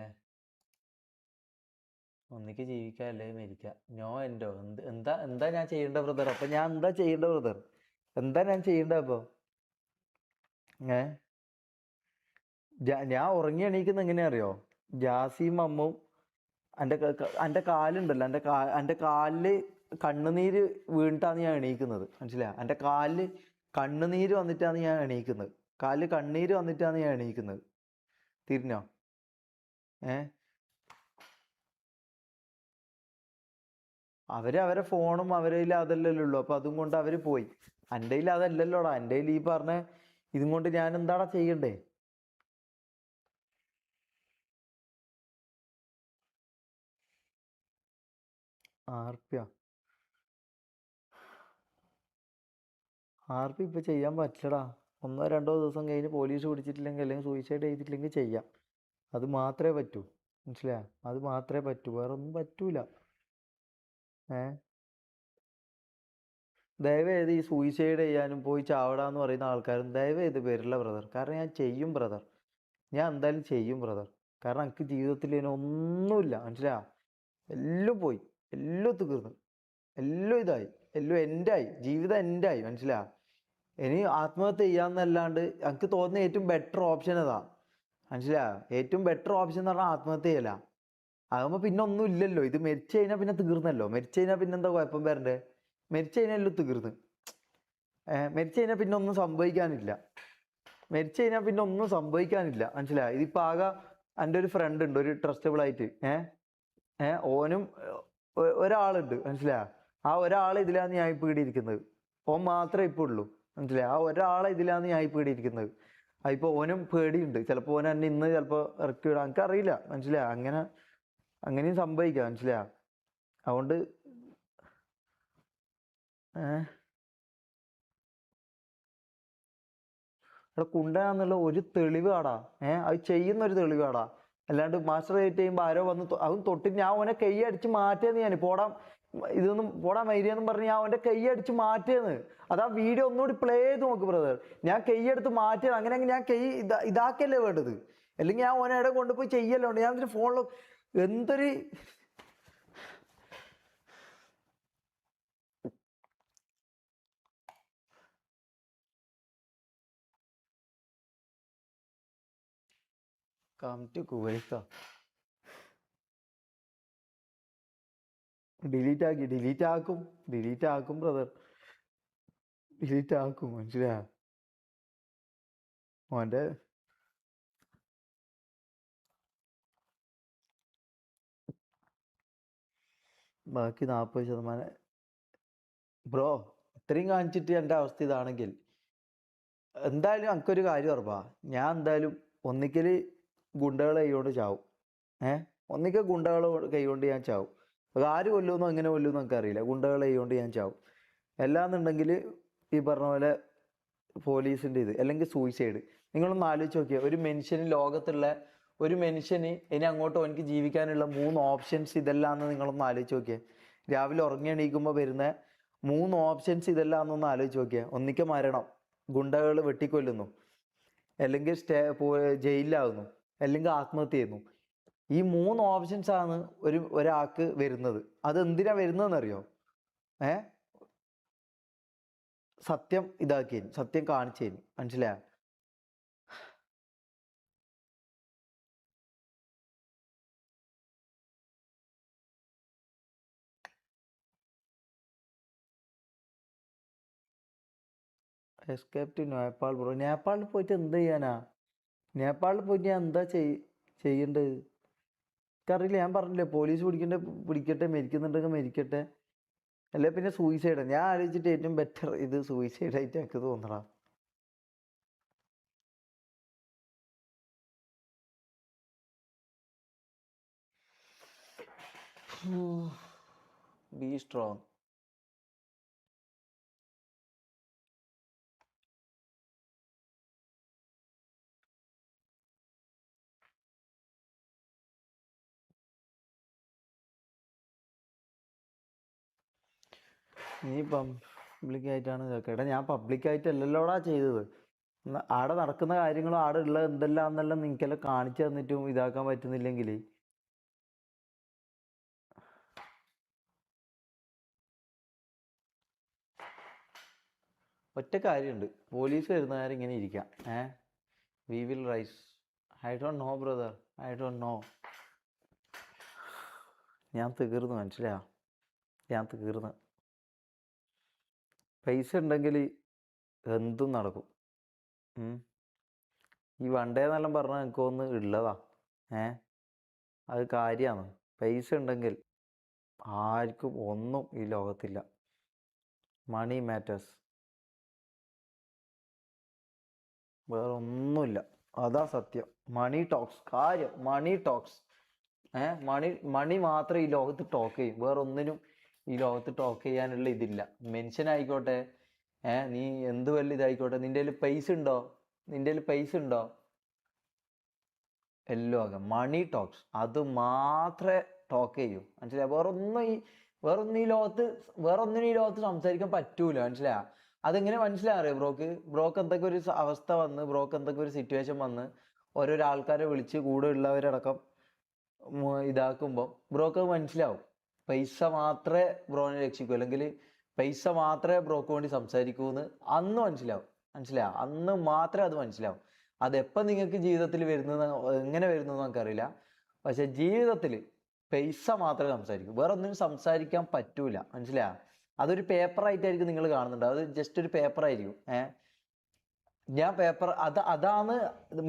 ഒന്നിക്ക് ജീവിക്കാം അല്ലേ മരിക്കാം. No endo. എന്താ എന്താ ഞാൻ ചെയ്യേണ്ട ബ്രദർ? അപ്പൊ ഞാൻ എന്താ ചെയ്യേണ്ട ബ്രദർ? എന്താ ഞാൻ ചെയ്യേണ്ട അപ്പൊ? ഏ ഞാൻ ഉറങ്ങി എണീക്കുന്ന എങ്ങനെയാ അറിയോ? ജാസിയും അമ്മും എൻ്റെ കാലുണ്ടല്ലോ, എൻ്റെ കാലില് കണ്ണുനീര് വീണിട്ടാണ് ഞാൻ എണീക്കുന്നത്, മനസ്സിലായോ? എൻ്റെ കാലില് കണ്ണുനീര് വന്നിട്ടാണ് ഞാൻ എണീക്കുന്നത്, കാലില് കണ്ണീര് വന്നിട്ടാണ് ഞാൻ എണീക്കുന്നത്. തിരിഞ്ഞോ? ഏ അവരെ ഫോണും അവരെ കയ്യിൽ അതല്ലല്ലോ ഉള്ളു, അപ്പൊ അതും കൊണ്ട് അവര് പോയി. എൻ്റെ കയ്യിൽ അതല്ലല്ലോടാ. എൻ്റെ കയ്യിൽ ഈ പറഞ്ഞ ഇതും കൊണ്ട് ഞാൻ എന്താടാ ചെയ്യണ്ടേ? ആർപ്പിയാ? ആർപ്പി ഇപ്പൊ ചെയ്യാൻ പറ്റില്ലടാ. 1-2 ദിവസം കഴിഞ്ഞ് പോലീസ് പിടിച്ചിട്ടില്ലെങ്കിൽ അല്ലെങ്കിൽ സൂയിസൈഡ് ചെയ്തിട്ടില്ലെങ്കിൽ ചെയ്യാം. അത് മാത്രമേ പറ്റൂ, മനസ്സിലായോ? അത് മാത്രമേ പറ്റൂ, വേറെ ഒന്നും പറ്റൂല. ഏ ദയവേത് ഈ സൂയിസൈഡ് ചെയ്യാനും പോയി ചാവടാന്ന് പറയുന്ന ആൾക്കാരും ദയവേത് വരില്ല ബ്രദർ. കാരണം ഞാൻ ചെയ്യും ബ്രദർ, ഞാൻ എന്തായാലും ചെയ്യും ബ്രദർ. കാരണം എനിക്ക് ജീവിതത്തിൽ ഇനി ഒന്നുമില്ല, മനസ്സിലായോ? എല്ലാം പോയി, എല്ലാം തീർന്നു, എല്ലാം ഇതായി, എല്ലാം എൻഡായി, ജീവിതം എൻഡായി, മനസ്സിലായോ? ഇനി ആത്മഹത്യ ചെയ്യാന്നല്ലാണ്ട് എനിക്ക് തോന്നുന്ന ഏറ്റവും ബെറ്റർ ഓപ്ഷൻ അതാ, മനസ്സിലായോ? ഏറ്റവും ബെറ്റർ ഓപ്ഷൻ എന്ന് പറഞ്ഞാൽ ആത്മഹത്യ ചെയ്യല. അതാകുമ്പോൾ പിന്നെ ഒന്നും ഇല്ലല്ലോ. ഇത് മരിച്ചു കഴിഞ്ഞാൽ പിന്നെ തീർന്നല്ലോ. മരിച്ചു കഴിഞ്ഞാൽ പിന്നെ എന്താ കുഴപ്പം വരണ്ടേ? മരിച്ചു കഴിഞ്ഞാൽ എല്ലാം തീർന്ന്. മരിച്ചു കഴിഞ്ഞാൽ പിന്നെ ഒന്നും സംഭവിക്കാനില്ല. മരിച്ചു കഴിഞ്ഞാൽ പിന്നെ ഒന്നും സംഭവിക്കാനില്ല, മനസ്സിലായോ? ഇതിപ്പോ ആകെ എൻ്റെ ഒരു ഫ്രണ്ട് ഉണ്ട്, ഒരു ട്രസ്റ്റബിൾ ആയിട്ട്. ഓനും ഒരാളുണ്ട്, മനസ്സിലായോ? ആ ഒരാളെ ഇതിലാണ് ഞാൻ ഇപ്പൊ ഇവിടെ ഇരിക്കുന്നത്. ഓൻ മാത്രമേ ഇപ്പൊ ഉള്ളൂ, മനസ്സിലായോ? ആ ഒരാളെ ഇതിലാണ് ഞാൻ ഇപ്പൊ ഇവിടെ ഇരിക്കുന്നത്. അതിപ്പോ ഓനും പേടിയുണ്ട്, ചിലപ്പോ ഓൻ എന്നെ ഇന്ന് ചിലപ്പോ ഇറക്കി വിടാം, എനിക്കറിയില്ല, മനസ്സിലായോ? അങ്ങനെയും സംഭവിക്കാം, മനസ്സിലായോ? അതുകൊണ്ട് ഇവിടെ കുണ്ടയാന്നുള്ള ഒരു തെളിവാടാ. അത് ചെയ്യുന്ന ഒരു തെളിവാടാ. അല്ലാണ്ട് മാസ്റ്റർ ഡേറ്റ് ചെയ്യുമ്പോൾ ആരോ വന്ന് അതും തൊട്ടിട്ട് ഞാൻ അവനെ കൈ അടിച്ച് മാറ്റിയെന്ന്. ഞാൻ ഇതൊന്നും പോടാ മൈരിയെന്നും പറഞ്ഞ് ഞാൻ അവന്റെ കൈ അടിച്ച് മാറ്റിയെന്ന്. അതാ വീഡിയോ ഒന്നുകൂടി പ്ലേ ചെയ്ത് നോക്ക് ബ്രദർ. ഞാൻ കൈ എടുത്ത് മാറ്റിയത്. അങ്ങനെയെങ്കിൽ ഞാൻ കൈ ഇതാക്കല്ലേ വേണ്ടത്, അല്ലെങ്കിൽ ഞാൻ ഓനെ ഇടം കൊണ്ടുപോയി ചെയ്യല്ലോ. ഞാൻ ഫോണിൽ എന്തൊരു കം ടു കുവൈത്ത. ഡിലീറ്റ് ആക്കും ബ്രദർ, ഡിലീറ്റ് ആക്കും, മനസ്സിലായോ? ഓന്റെ ബാക്കി 40%. ബ്രോ ഇത്രയും കാണിച്ചിട്ട് എൻ്റെ അവസ്ഥ ഇതാണെങ്കിൽ എന്തായാലും എനിക്കൊരു കാര്യം ഉറപ്പാ, ഞാൻ എന്തായാലും ഒന്നിക്കല് ഗുണ്ടകളെ കൈകൊണ്ട് ചാവും. ഒന്നിക്കൽ ഗുണ്ടകളെ കൈകൊണ്ട് ഞാൻ ചാവും. അത് ആര് കൊല്ലുമെന്നോ എങ്ങനെ കൊല്ലുമെന്നോ നമുക്ക് അറിയില്ല. ഗുണ്ടകളെ കൈകൊണ്ട് ഞാൻ ചാവും. എല്ലാന്നുണ്ടെങ്കിൽ ഈ പറഞ്ഞ പോലെ പോലീസിൻ്റെ ഇത്, അല്ലെങ്കിൽ സൂയിസൈഡ്. നിങ്ങളൊന്ന് ആലോചിച്ച് നോക്കിയാൽ ഒരു മനുഷ്യന്, ലോകത്തുള്ള ഒരു മനുഷ്യന് ഇനി അങ്ങോട്ട് എനിക്ക് ജീവിക്കാനുള്ള 3 ഓപ്ഷൻസ് ഇതെല്ലാമെന്ന് നിങ്ങളൊന്ന് ആലോചിച്ച് നോക്കിയേ. രാവിലെ ഉറങ്ങി എണീക്കുമ്പോൾ വരുന്ന 3 ഓപ്ഷൻസ് ഇതെല്ലാമെന്നൊന്ന് ആലോചിച്ച് നോക്കിയേ. ഒന്നിക്കൽ മരണം, ഗുണ്ടകൾ വെട്ടിക്കൊല്ലുന്നു, അല്ലെങ്കിൽ ജയിലിലാകുന്നു, അല്ലെങ്കിൽ ആത്മഹത്യ ചെയ്യുന്നു. ഈ 3 ഓപ്ഷൻസ് ആണ് ഒരാൾക്ക് വരുന്നത്. അത് എന്തിനാ വരുന്നതെന്നറിയോ? സത്യം ഇതാക്കിയതിന്, സത്യം കാണിച്ചതിന്, മനസ്സിലായോ? Escape to Nepal bro. നേപ്പാളിൽ പോയിട്ട് എന്ത് ചെയ്യാനാ? നേപ്പാളിൽ പോയിട്ട് ഞാൻ എന്താ ചെയ്യേണ്ടത്? എനിക്കറിയില്ല. ഞാൻ പറഞ്ഞില്ലേ, പോലീസ് പിടിക്കട്ടെ, മരിക്കുന്നുണ്ടെങ്കിൽ മരിക്കട്ടെ, അല്ലെ പിന്നെ സൂയിസൈഡ്. ഞാൻ ആലോചിച്ചിട്ട് ഏറ്റവും ബെറ്റർ ഇത് സൂയിസൈഡ് ആയിട്ട് എനിക്ക് തോന്നടാ. Be strong. നീ പബ്ലിക് ആയിട്ടാണ് കേട്ടോ. ഞാൻ പബ്ലിക് ആയിട്ടല്ലല്ലോടാ ചെയ്തത്. ആടെ നടക്കുന്ന കാര്യങ്ങളും ആടെ ഉള്ള എന്തെല്ലാം എന്നെല്ലാം നിങ്ങൾക്കെല്ലാം കാണിച്ചു തന്നിട്ടും ഇതാക്കാൻ പറ്റുന്നില്ലെങ്കിൽ ഒറ്റ കാര്യമുണ്ട്, പോലീസ് വരുന്നവരെ ഇങ്ങനെ ഇരിക്കാം. We will rice. I don't know brother, I don't know. ഞാൻ തീർന്നു, മനസ്സിലായോ? ഞാൻ തീർന്ന്. പൈസ ഉണ്ടെങ്കിൽ എന്തും നടക്കും. ഈ വണ്ടേ എന്നെല്ലാം പറഞ്ഞാൽ എനിക്കൊന്ന് ഉള്ളതാ. അത് കാര്യമാണ്. പൈസ ഉണ്ടെങ്കിൽ ആർക്കും ഒന്നും ഈ ലോകത്തില്ല. മണി മാറ്റേഴ്സ്, വേറെ ഒന്നുമില്ല. അതാ സത്യം. Money talks. കാര്യം മണി ടോക്സ്. മണി മാത്രമേ ഈ ലോകത്ത് ടോക്ക് ചെയ്യും. വേറെ ഒന്നിനും ഈ ലോകത്ത് ടോക്ക് ചെയ്യാനുള്ള ഇതില്ല. മനുഷ്യനായിക്കോട്ടെ, നീ എന്ത് വലിയ ഇതായിക്കോട്ടെ, നിന്റെ കയ്യിൽ പൈസ ഉണ്ടോ, നിന്റെ കയ്യിൽ പൈസ ഉണ്ടോ, എല്ലാം ആകാം. മണി ടോക്സ്, അത് മാത്രമേ ടോക്ക് ചെയ്യൂ. മനസ്സിലായ? വേറൊന്നും ഈ ലോകത്ത് സംസാരിക്കാൻ പറ്റൂല. മനസ്സിലായ? അതെങ്ങനെ മനസ്സിലാറിയോ ബ്രോക്ക് എന്തൊക്കെ ഒരു അവസ്ഥ വന്ന്, ബ്രോക്ക് എന്തൊക്കെ ഒരു സിറ്റുവേഷൻ വന്ന് ഓരോരോ ആൾക്കാരെ വിളിച്ച് കൂടെ ഉള്ളവരടക്കം ഇതാക്കുമ്പോൾ ബ്രോക്ക് അത് മനസ്സിലാവും. പൈസ മാത്രമേ ബ്രോനെ രക്ഷിക്കൂ, അല്ലെങ്കിൽ പൈസ മാത്രമേ ബ്രോക്ക് വേണ്ടി സംസാരിക്കൂ എന്ന് അന്ന് മനസ്സിലാവും. മനസ്സിലാവും? അന്ന് മാത്രമേ അത് മനസ്സിലാവും. അതെപ്പം നിങ്ങൾക്ക് ജീവിതത്തിൽ വരുന്നത്, എങ്ങനെ വരുന്നത് നമുക്കറിയില്ല. പക്ഷെ ജീവിതത്തിൽ പൈസ മാത്രമേ സംസാരിക്കൂ, വേറെ ഒന്നിനും സംസാരിക്കാൻ പറ്റൂല. മനസ്സിലായ? അതൊരു പേപ്പറായിട്ടായിരിക്കും നിങ്ങൾ കാണുന്നുണ്ട്. അത് ജസ്റ്റ് ഒരു പേപ്പറായിരിക്കും. ഞാൻ പേപ്പർ അതാണ്.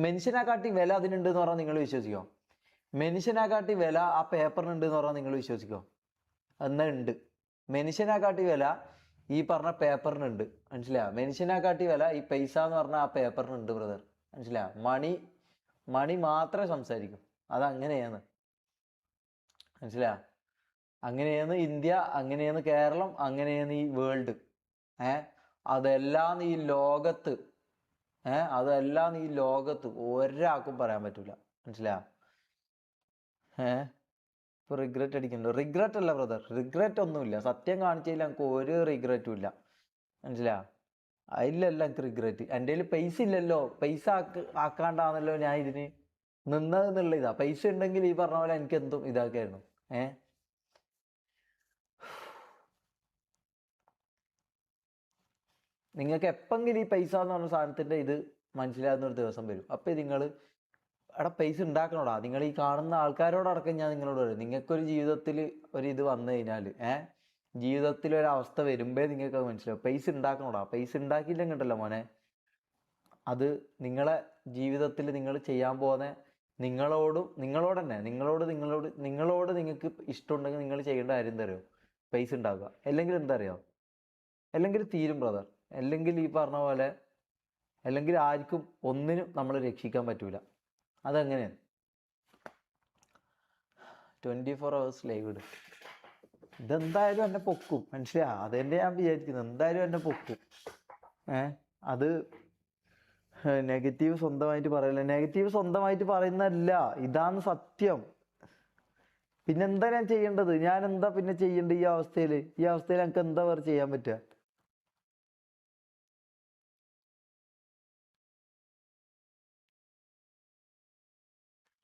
മനുഷ്യനെക്കാട്ടി വില അതിനുണ്ട് എന്ന് പറഞ്ഞാൽ നിങ്ങൾ വിശ്വസിക്കോ? മനുഷ്യനെക്കാട്ടി വില ആ പേപ്പറിനുണ്ട് എന്ന് പറഞ്ഞാൽ നിങ്ങൾ വിശ്വസിക്കോ? എന്നാ ഉണ്ട്. മനുഷ്യനെക്കാട്ടി വില ഈ പറഞ്ഞ പേപ്പറിനുണ്ട്. മനസ്സിലായ? മനുഷ്യനെക്കാട്ടി വില ഈ പൈസ എന്ന് പറഞ്ഞ ആ പേപ്പറിനുണ്ട് ബ്രദർ. മനസ്സിലായ? മണി മാത്രമേ സംസാരിക്കൂ. അതങ്ങനെയാണ്. മനസ്സിലായ? അങ്ങനെയാണ് ഇന്ത്യ, അങ്ങനെയാണ് കേരളം, അങ്ങനെയാണ് ഈ വേൾഡ്. അതെല്ലാം ഈ ലോകത്ത് അതെല്ലാം ഈ ലോകത്ത് ഒരാൾക്കും പറയാൻ പറ്റൂല. മനസ്സിലായ? ഇപ്പൊ റിഗ്രറ്റ് അടിക്കണ്ടോ? റിഗ്രറ്റ് അല്ല ബ്രദർ, റിഗ്രറ്റ് ഒന്നുമില്ല. സത്യം കാണിച്ചതിൽ എനിക്ക് ഒരു റിഗ്രറ്റും ഇല്ല. മനസ്സിലായ? അതിലല്ല എനിക്ക് റിഗ്രറ്റ്. എൻ്റെ കയ്യിൽ പൈസ ഇല്ലല്ലോ, പൈസ ആക്കാണ്ടാണല്ലോ ഞാൻ ഇതിന് നിന്നതെന്നുള്ള ഇതാ. പൈസ ഉണ്ടെങ്കിൽ ഈ പറഞ്ഞ പോലെ എനിക്ക് എന്തും ഇതാക്കായിരുന്നു. നിങ്ങൾക്ക് എപ്പെങ്കിലും ഈ പൈസ എന്ന് പറഞ്ഞ സാധനത്തിന്റെ ഇത് മനസ്സിലാകുന്ന ഒരു ദിവസം വരും. അപ്പൊ നിങ്ങൾ പൈസ ഉണ്ടാക്കണോടാ. നിങ്ങൾ ഈ കാണുന്ന ആൾക്കാരോടടക്കം ഞാൻ നിങ്ങളോട് പറയും, നിങ്ങൾക്കൊരു ജീവിതത്തിൽ ഒരു ഇത് വന്നു കഴിഞ്ഞാൽ ജീവിതത്തിൽ ഒരവസ്ഥ വരുമ്പേ നിങ്ങൾക്ക് അത് മനസ്സിലാവും. പൈസ ഉണ്ടാക്കണോടാ. പൈസ ഉണ്ടാക്കിയില്ലെങ്കിൽ ഉണ്ടല്ലോ മോനെ, അത് നിങ്ങളെ ജീവിതത്തിൽ നിങ്ങൾ ചെയ്യാൻ പോകുന്ന നിങ്ങളോട് തന്നെ നിങ്ങളോട് നിങ്ങൾക്ക് ഇഷ്ടമുണ്ടെങ്കിൽ നിങ്ങൾ ചെയ്യേണ്ട കാര്യം എന്താ അറിയോ? പൈസ ഉണ്ടാക്കുക. അല്ലെങ്കിൽ എന്താ അറിയോ? അല്ലെങ്കിൽ തീരും ബ്രദർ. അല്ലെങ്കിൽ ഈ പറഞ്ഞ പോലെ, അല്ലെങ്കിൽ ആർക്കും ഒന്നിനും നമ്മളെ രക്ഷിക്കാൻ പറ്റൂല. അതെങ്ങനെയാണ്? 24 hours ലൈവ് ഇടും. ഇതെന്തായാലും എന്നെ പൊക്കും. മനസ്സിലാ? അതെന്നെ ഞാൻ വിചാരിക്കുന്നത്. എന്തായാലും എന്നെ പൊക്കും. അത് നെഗറ്റീവ് സ്വന്തമായിട്ട് പറയില്ല. നെഗറ്റീവ് സ്വന്തമായിട്ട് പറയുന്നതല്ല, ഇതാണ് സത്യം. പിന്നെന്താ ഞാൻ ചെയ്യേണ്ടത്? ഞാൻ എന്താ പിന്നെ ചെയ്യേണ്ടത് ഈ അവസ്ഥയിൽ എനിക്ക് എന്താ വേറെ ചെയ്യാൻ പറ്റുക?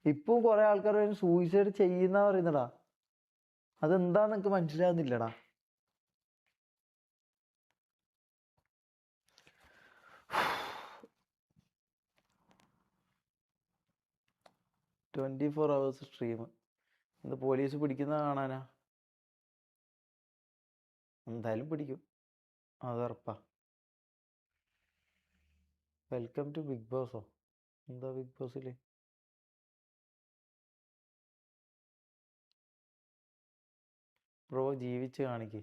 ഇപ്പം കുറെ ആൾക്കാർ സൂയിസൈഡ് ചെയ്യുന്ന പറയുന്നടാ. അതെന്താന്ന് എനിക്ക് മനസ്സിലാകുന്നില്ലടാ. Twenty 4 hours stream. ഇത് പോലീസ് പിടിക്കുന്ന കാണാനാ? എന്തായാലും പിടിക്കും, അത് ഉറപ്പാ. വെൽക്കം ടു ബിഗ് ബോസോ? എന്താ ബിഗ് ബോസില്? ബ്രോ ജീവിച്ച് കാണിക്ക്.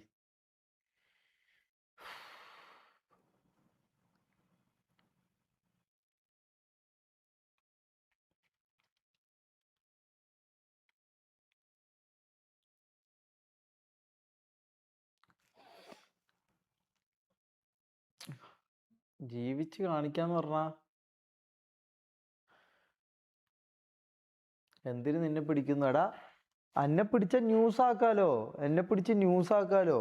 ജീവിച്ച് കാണിക്കാന്ന് പറഞ്ഞാ എന്തിനു നിന്നെ പിടിക്കുന്നടാ? എന്നെ പിടിച്ച ന്യൂസ് ആക്കാലോ, എന്നെ പിടിച്ച് ന്യൂസ് ആക്കാലോ.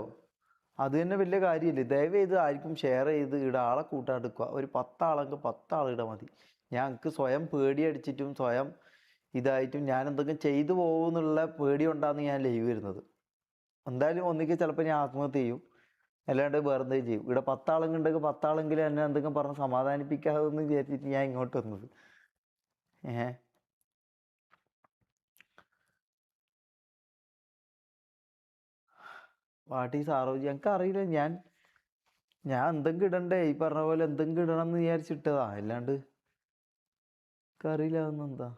അത് തന്നെ വലിയ കാര്യമില്ല. ദയവ് ചെയ്ത് ആർക്കും ഷെയർ ചെയ്ത് ഇവിടെ ആളെ കൂട്ടാണ്ടിക്കുക. ഒരു 10 ആളെങ്കിൽ 10 ആൾ ഇടാൻ മതി. ഞങ്ങൾക്ക് സ്വയം പേടിയടിച്ചിട്ടും സ്വയം ഇതായിട്ടും ഞാൻ എന്തെങ്കിലും ചെയ്തു പോകുമെന്നുള്ള പേടി കൊണ്ടാണ് ഞാൻ ലൈവ് വരുന്നത്. എന്തായാലും ഒന്നിക്ക് ചിലപ്പോൾ ഞാൻ ആത്മഹത്യ ചെയ്യും, അല്ലാണ്ട് വേറെ എന്തെങ്കിലും ചെയ്യും. ഇവിടെ 10 ആളെങ്കിലുണ്ടെങ്കിൽ 10 ആളെങ്കിലും എന്നെ എന്തെങ്കിലും പറഞ്ഞ് സമാധാനിപ്പിക്കാമെന്ന് വിചാരിച്ചിട്ട് ഞാൻ ഇങ്ങോട്ട് വന്നത്. വാട്ട് ഈസ് ആറോജി എനിക്ക് അറിയില്ല. ഞാൻ എന്തെങ്കിലും ഇടണ്ടേ, ഈ പറഞ്ഞ പോലെ എന്തെങ്കിലും ഇടണം എന്ന് വിചാരിച്ചിട്ടതാ, അല്ലാണ്ട് എനിക്കറിയില്ല അതൊന്നും എന്താ.